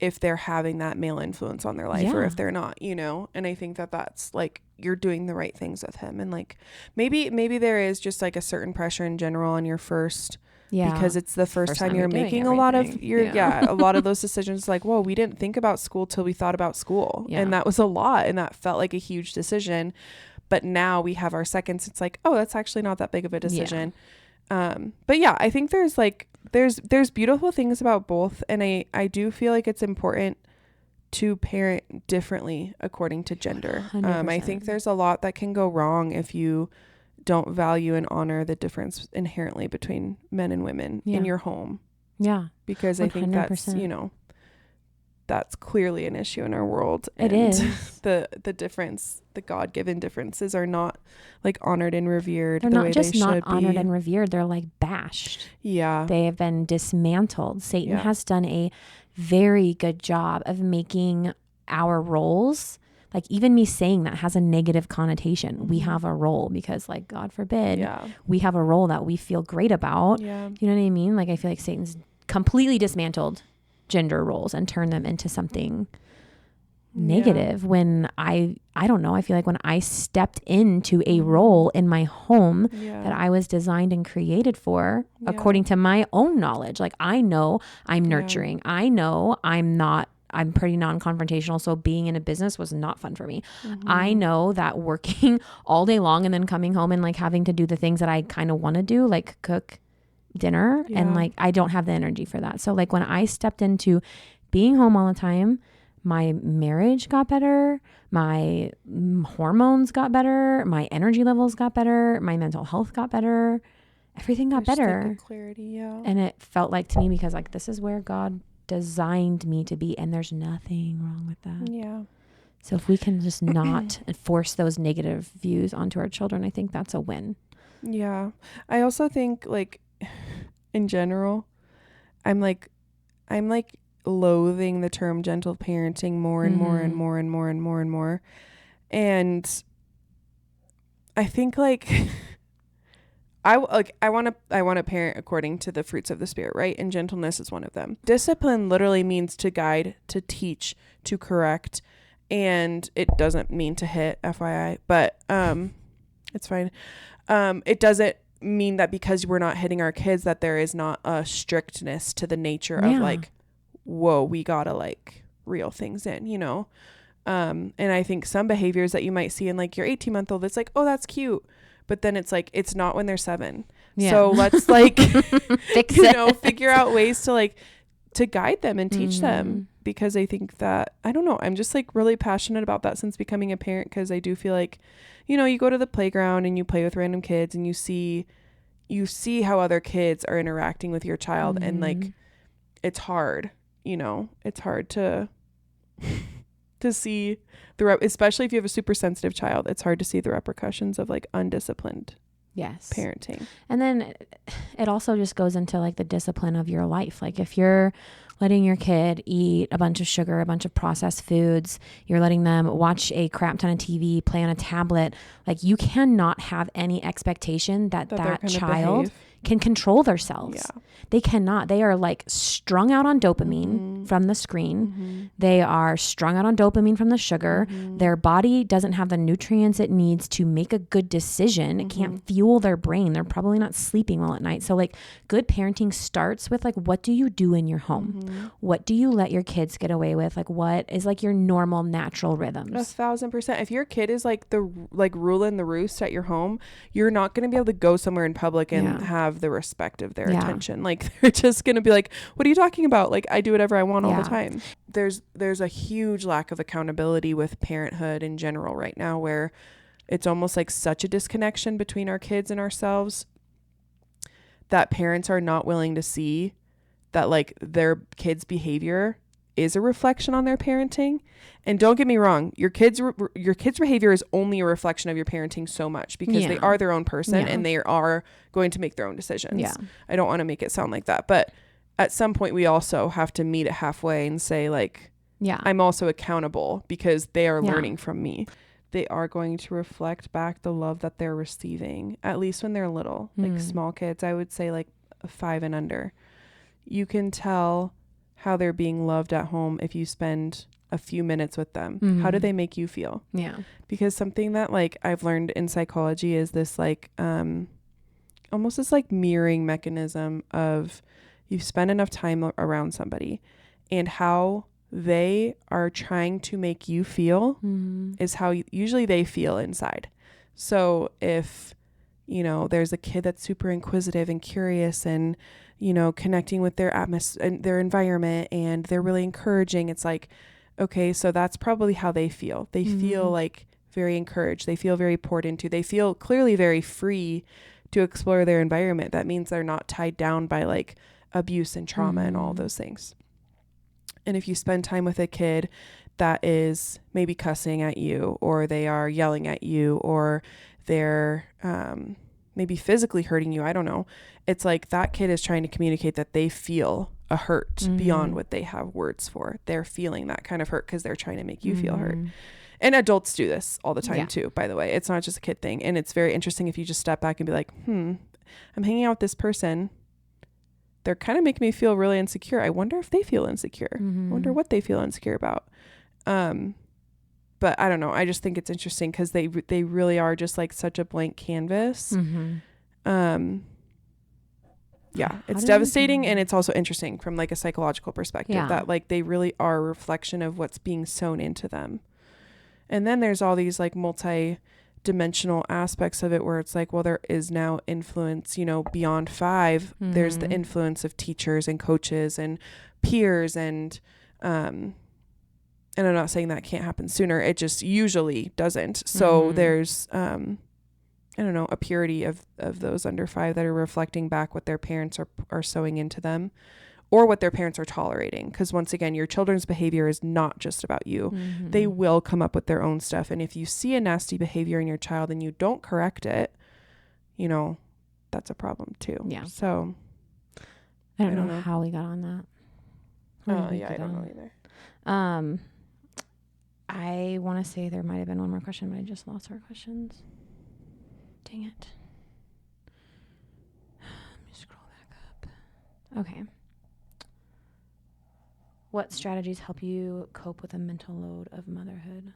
if they're having that male influence on their life or if they're not, you know. And I think that that's like, you're doing the right things with him. And like maybe there is just like a certain pressure in general on your first, because it's the first time you're making a lot of a lot of those decisions. Like, whoa, we didn't think about school till we thought about school. And that was a lot, and that felt like a huge decision. But now we have our seconds. It's like, oh, that's actually not that big of a decision. But yeah, I think there's like, there's beautiful things about both. And I do feel like it's important to parent differently according to gender. I think there's a lot that can go wrong if you don't value and honor the difference inherently between men and women in your home. Because 100%. I think that's, you know, that's clearly an issue in our world. It and is. the difference, the God-given differences are not like honored and revered. They're the not way just they not should honored be. and revered. They're like bashed. Yeah. They have been dismantled. Satan Yeah. has done a very good job of making our roles, like even me saying that has a negative connotation. We have a role because, like, God forbid, Yeah. we have a role that we feel great about. Yeah. You know what I mean? Like, I feel like Satan's completely dismantled gender roles and turned them into something negative when I don't know. I feel like when I stepped into a role in my home that I was designed and created for, according to my own knowledge, like I know I'm nurturing. I know I'm pretty non-confrontational. So being in a business was not fun for me. I know that working all day long and then coming home and like having to do the things that I kind of want to do, like cook dinner, and like I don't have the energy for that. So like when I stepped into being home all the time, my marriage got better, my hormones got better, my energy levels got better, my mental health got better, everything got better. Like a clarity, and it felt like to me, because like this is where God designed me to be, and there's nothing wrong with that. Yeah. So if we can just not force those negative views onto our children, I think that's a win. Yeah. I also think like in general, I'm like loathing the term gentle parenting more and more and more and more and more and more. And I think like I want to parent according to the fruits of the spirit, right? And gentleness is one of them. Discipline literally means to guide, to teach, to correct, and it doesn't mean to hit, FYI, but it's fine. It doesn't mean that because we're not hitting our kids that there is not a strictness to the nature of like, whoa, we gotta like reel things in, you know? And I think some behaviors that you might see in like your 18-month-old, it's like, oh, that's cute. But then it's like, it's not when they're 7. Yeah. So let's like, fix you it. know, figure out ways to like, to guide them and teach them, because I think that, I don't know, I'm just like really passionate about that since becoming a parent. Cause I do feel like, you know, you go to the playground and you play with random kids and you see how other kids are interacting with your child. And like, it's hard, you know, it's hard to see especially if you have a super sensitive child, it's hard to see the repercussions of like undisciplined parenting. And then it also just goes into like the discipline of your life. Like if you're letting your kid eat a bunch of sugar, a bunch of processed foods, you're letting them watch a crap ton of TV, play on a tablet, like you cannot have any expectation that child can control themselves. Yeah. They cannot. They are like strung out on dopamine from the screen. They are strung out on dopamine from the sugar. Their body doesn't have the nutrients it needs to make a good decision. It can't fuel their brain. They're probably not sleeping well at night. So like good parenting starts with like, what do you do in your home? What do you let your kids get away with? Like what is like your normal natural rhythms? 1,000%. If your kid is like ruling the roost at your home, you're not going to be able to go somewhere in public and have the respect of their attention. Like they're just going to be like, what are you talking about? Like I do whatever I want all the time. There's a huge lack of accountability with parenthood in general right now, where it's almost like such a disconnection between our kids and ourselves that parents are not willing to see that like their kids' behavior is a reflection on their parenting. And don't get me wrong, your kids' behavior is only a reflection of your parenting so much, because they are their own person and they are going to make their own decisions. Yeah. I don't want to make it sound like that, but at some point we also have to meet it halfway and say like, I'm also accountable because they are learning from me. They are going to reflect back the love that they're receiving, at least when they're little, like small kids. I would say like 5 and under. You can tell how they're being loved at home if you spend a few minutes with them. How do they make you feel? Yeah. Because something that like I've learned in psychology is this like almost this like mirroring mechanism of you've spent enough time around somebody and how they are trying to make you feel is how usually they feel inside. So if, you know, there's a kid that's super inquisitive and curious and, you know, connecting with their atmosphere and their environment, and they're really encouraging, it's like, okay, so that's probably how they feel. They feel like very encouraged. They feel very poured into. They feel clearly very free to explore their environment. That means they're not tied down by like abuse and trauma and all those things. And if you spend time with a kid that is maybe cussing at you, or they are yelling at you, or they're maybe physically hurting you, I don't know. It's like that kid is trying to communicate that they feel a hurt beyond what they have words for. They're feeling that kind of hurt because they're trying to make you feel hurt. And adults do this all the time too, by the way. It's not just a kid thing. And it's very interesting if you just step back and be like, I'm hanging out with this person. They're kind of making me feel really insecure. I wonder if they feel insecure. I wonder what they feel insecure about. But I don't know. I just think it's interesting because they really are just like such a blank canvas. Yeah, it's devastating, and it's also interesting from like a psychological perspective that like they really are a reflection of what's being sown into them. And then there's all these like multi-dimensional aspects of it where it's like, well, there is now influence, you know, beyond 5. There's the influence of teachers and coaches and peers, and I'm not saying that can't happen sooner. It just usually doesn't. So there's I don't know, a purity of those under 5 that are reflecting back what their parents are sowing into them, or what their parents are tolerating. Because once again, your children's behavior is not just about you. They will come up with their own stuff. And if you see a nasty behavior in your child and you don't correct it, you know, that's a problem too. Yeah. So I don't know how we got on that. I don't know either. I want to say there might have been one more question, but I just lost our questions. Dang it. Let me scroll back up. Okay. What strategies help you cope with the mental load of motherhood?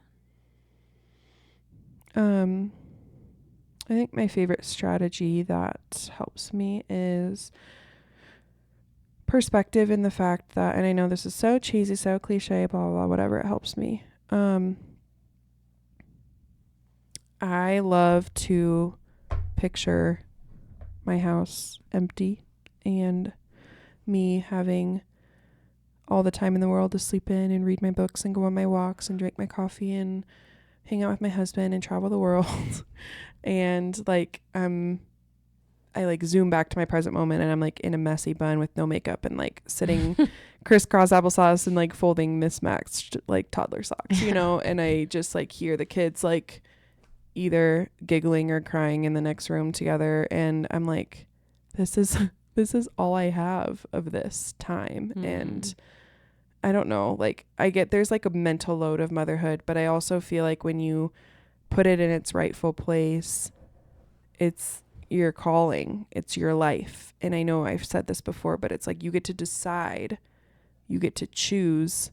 I think my favorite strategy that helps me is perspective, in the fact that, and I know this is so cheesy, so cliche, blah, blah, blah, whatever, it helps me. I love to picture my house empty and me having all the time in the world to sleep in and read my books and go on my walks and drink my coffee and hang out with my husband and travel the world. And like I like zoom back to my present moment, and I'm like in a messy bun with no makeup and like sitting crisscross applesauce and like folding mismatched like toddler socks, you know, and I just like hear the kids like either giggling or crying in the next room together, and I'm like, this is all I have of this time. And I don't know, like I get there's like a mental load of motherhood, but I also feel like when you put it in its rightful place, it's your calling, it's your life. And I know I've said this before, but it's like you get to decide, you get to choose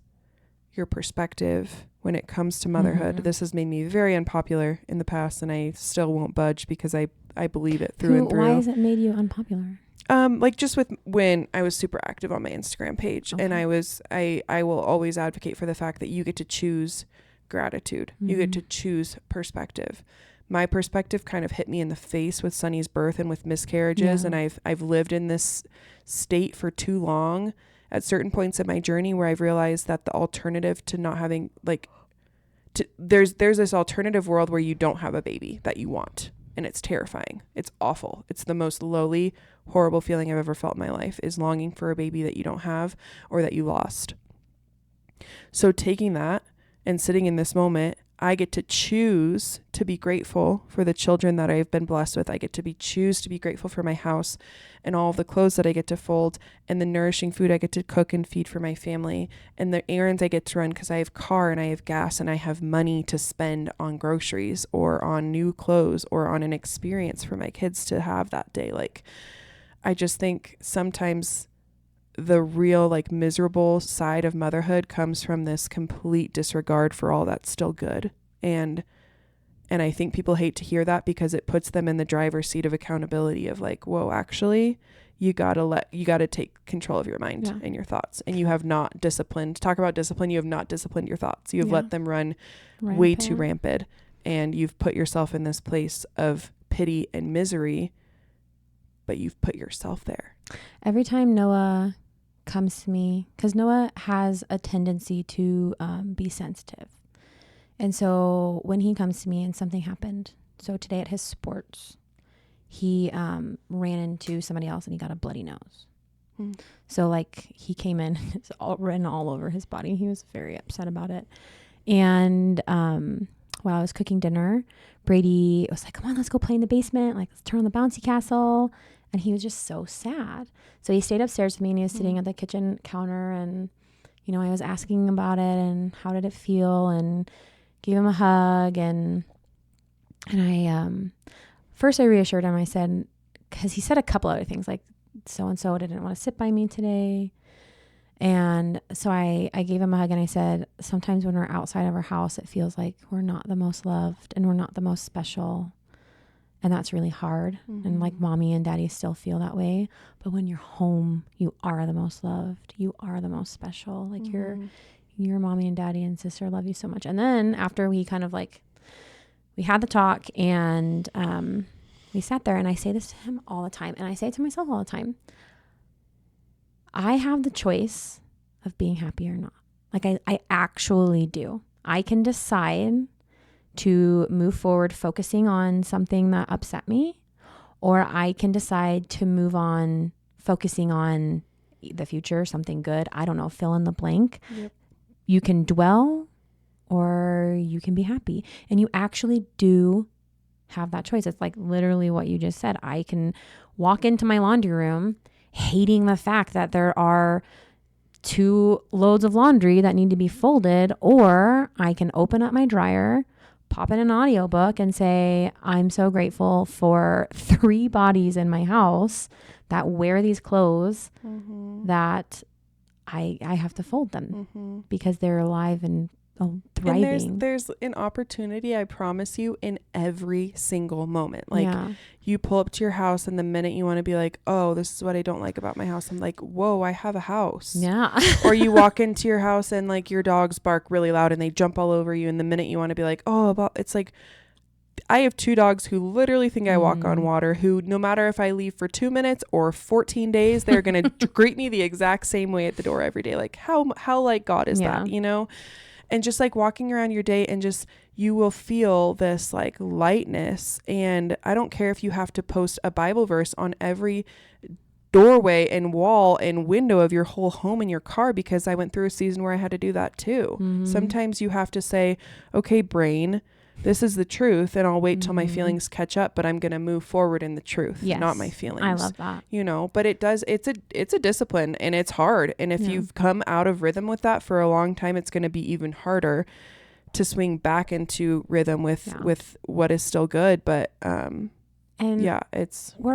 your perspective when it comes to motherhood. This has made me very unpopular in the past, and I still won't budge because I believe it through and through. Why has it made you unpopular? Like just with when I was super active on my Instagram page, and I will always advocate for the fact that you get to choose gratitude. You get to choose perspective. My perspective kind of hit me in the face with Sunny's birth and with miscarriages. And I've lived in this state for too long at certain points in my journey where I've realized that the alternative to not having there's this alternative world where you don't have a baby that you want. And it's terrifying. It's awful. It's the most lowly, horrible feeling I've ever felt in my life, is longing for a baby that you don't have or that you lost. So taking that and sitting in this moment, I get to choose to be grateful for the children that I've been blessed with. I get to choose to be grateful for my house and all of the clothes that I get to fold, and the nourishing food I get to cook and feed for my family, and the errands I get to run because I have car and I have gas and I have money to spend on groceries or on new clothes or on an experience for my kids to have that day. Like, I just think sometimes the real like miserable side of motherhood comes from this complete disregard for all that's still good. And I think people hate to hear that because it puts them in the driver's seat of accountability of like, whoa, actually you got to take control of your mind and your thoughts, and you have not disciplined. Talk about discipline. You have not disciplined your thoughts. You have let them run way too rampant, and you've put yourself in this place of pity and misery, but you've put yourself there. Every time Noah comes to me, because Noah has a tendency to be sensitive, and so when he comes to me and something happened, so today at his sports he ran into somebody else and he got a bloody nose, So like he came in, it's all written all over his body. He was very upset about it. And while I was cooking dinner, Brady was like, come on, let's go play in the basement. Like, let's turn on the bouncy castle. And he was just so sad. So he stayed upstairs with me and he was sitting at the kitchen counter. And, you know, I was asking about it and how did it feel, and gave him a hug. And I, first I reassured him. I said, because he said a couple other things like, so-and-so didn't want to sit by me today. And so I gave him a hug and I said, sometimes when we're outside of our house, it feels like we're not the most loved and we're not the most special. And that's really hard. And like mommy and daddy still feel that way. But when you're home, you are the most loved. You are the most special. Like your mommy and daddy and sister love you so much. And then after we kind of like, we had the talk and we sat there, and I say this to him all the time. And I say it to myself all the time. I have the choice of being happy or not. Like I actually do. I can decide to move forward focusing on something that upset me, or I can decide to move on focusing on the future, something good. I don't know, fill in the blank. Yep. You can dwell or you can be happy. And you actually do have that choice. It's like literally what you just said. I can walk into my laundry room hating the fact that there are 2 loads of laundry that need to be folded, or I can open up my dryer, pop in an audiobook and say, I'm so grateful for 3 bodies in my house that wear these clothes that I have to fold them because they're alive and thriving. And there's an opportunity, I promise you, in every single moment. Like you pull up to your house and the minute you want to be like, oh, this is what I don't like about my house, I'm like, whoa, I have a house. Yeah. Or you walk into your house and like your dogs bark really loud and they jump all over you, and the minute you want to be like, it's like, I have 2 dogs who literally think I walk on water, who no matter if I leave for 2 minutes or 14 days, they're going to greet me the exact same way at the door every day. Like how like God is that, you know? And just like walking around your day and just, you will feel this like lightness. And I don't care if you have to post a Bible verse on every doorway and wall and window of your whole home in your car, because I went through a season where I had to do that too. Sometimes you have to say, okay, brain, this is the truth, and I'll wait till my feelings catch up, but I'm going to move forward in the truth, not my feelings. I love that. You know, but it's a discipline, and it's hard. And if you've come out of rhythm with that for a long time, it's going to be even harder to swing back into rhythm with what is still good. But, we're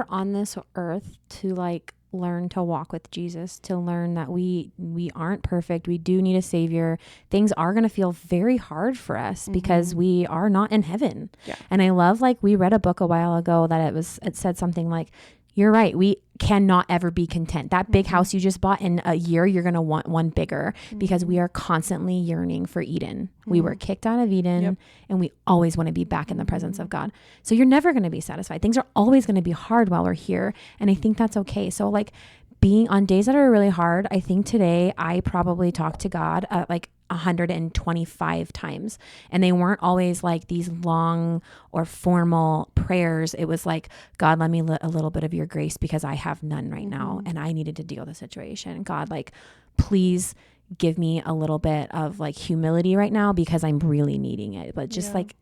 on this earth to like learn to walk with Jesus, to learn that we aren't perfect. We do need a savior. Things are going to feel very hard for us because we are not in heaven. Yeah. And I love, like, we read a book a while ago that it said something like, you're right, we cannot ever be content. That big house you just bought, in a year you're going to want one bigger, because we are constantly yearning for Eden. We were kicked out of Eden, and we always want to be back in the presence of God. So you're never going to be satisfied. Things are always going to be hard while we're here, and I think that's okay. So like, being on days that are really hard, I think today I probably talked to God like 125 times, and they weren't always like these long or formal prayers. It was like, God, let me a little bit of your grace, because I have none right now, and I needed to deal with the situation. God, like, please give me a little bit of like humility right now, because I'm really needing it. But just like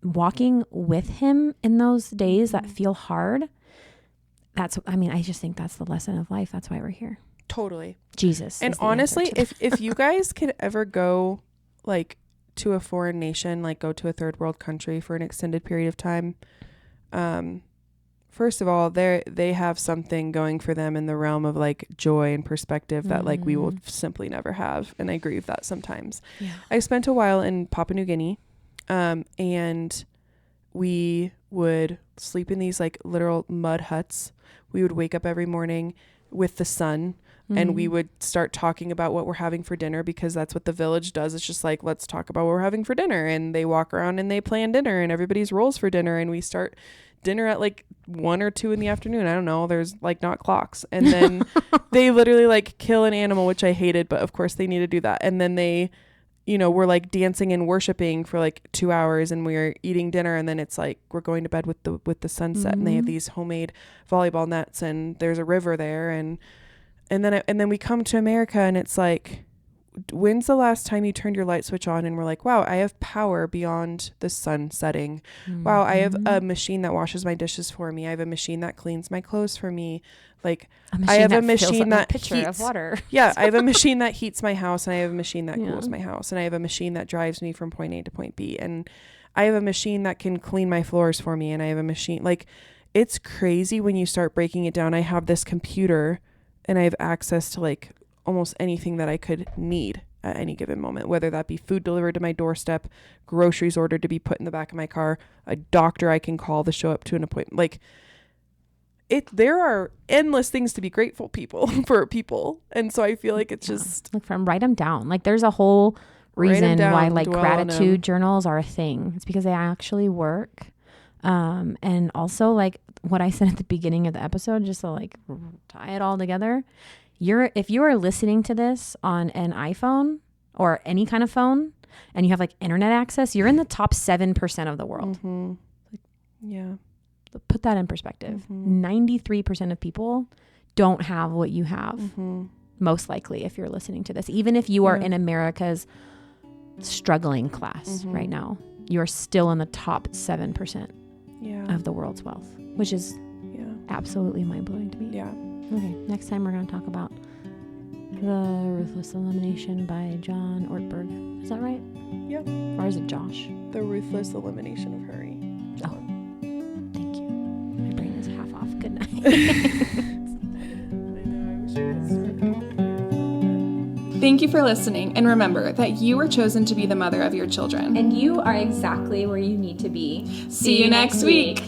walking with him in those days that feel hard, I just think that's the lesson of life. That's why we're here. Totally. Jesus. And honestly, if you guys could ever go like to a foreign nation, like go to a third world country for an extended period of time, first of all, they have something going for them in the realm of like joy and perspective that like we will simply never have. And I grieve that sometimes. Yeah. I spent a while in Papua New Guinea, and we would sleep in these like literal mud huts. We would wake up every morning with the sun, and we would start talking about what we're having for dinner, because that's what the village does. It's just like, let's talk about what we're having for dinner. And they walk around and they plan dinner, and everybody's rolls for dinner. And we start dinner at like 1 or 2 in the afternoon. I don't know. There's like not clocks. And then they literally like kill an animal, which I hated, but of course they need to do that. And then they, you know, we're like dancing and worshiping for like 2 hours, and we're eating dinner, and then it's like we're going to bed with the sunset. And they have these homemade volleyball nets, and there's a river there, and And then we come to America and it's like, when's the last time you turned your light switch on and we're like, wow, I have power beyond the sun setting. Mm-hmm. Wow, I have a machine that washes my dishes for me. I have a machine that cleans my clothes for me. Like, I have a machine that pitcher heats, of water. Yeah, I have a machine that heats my house, and I have a machine that cools my house, and I have a machine that drives me from point A to point B, and I have a machine that can clean my floors for me, and I have a machine, like, it's crazy when you start breaking it down. I have this computer and I have access to like almost anything that I could need at any given moment, whether that be food delivered to my doorstep, groceries ordered to be put in the back of my car, a doctor I can call to show up to an appointment. Like, there are endless things to be grateful for people. And so I feel like it's just like, write them down. Like, there's a whole reason why like gratitude journals are a thing. It's because they actually work. And also, like what I said at the beginning of the episode, just to like tie it all together, if you are listening to this on an iPhone or any kind of phone and you have like internet access, you're in the top 7% of the world. Mm-hmm. Yeah. Put that in perspective. 93% of people don't have what you have. Most likely, if you're listening to this, even if you are in America's struggling class right now, you're still in the top 7% of the world's wealth, which is absolutely mind-blowing to me. Yeah. Okay, next time we're going to talk about The Ruthless Elimination by John Ortberg. Is that right? Yep. Or is it Josh? The Ruthless Elimination of Hurry. Oh, thank you. My brain is half off. Good night. Thank you for listening, and remember that you were chosen to be the mother of your children. And you are exactly where you need to be. See you next week.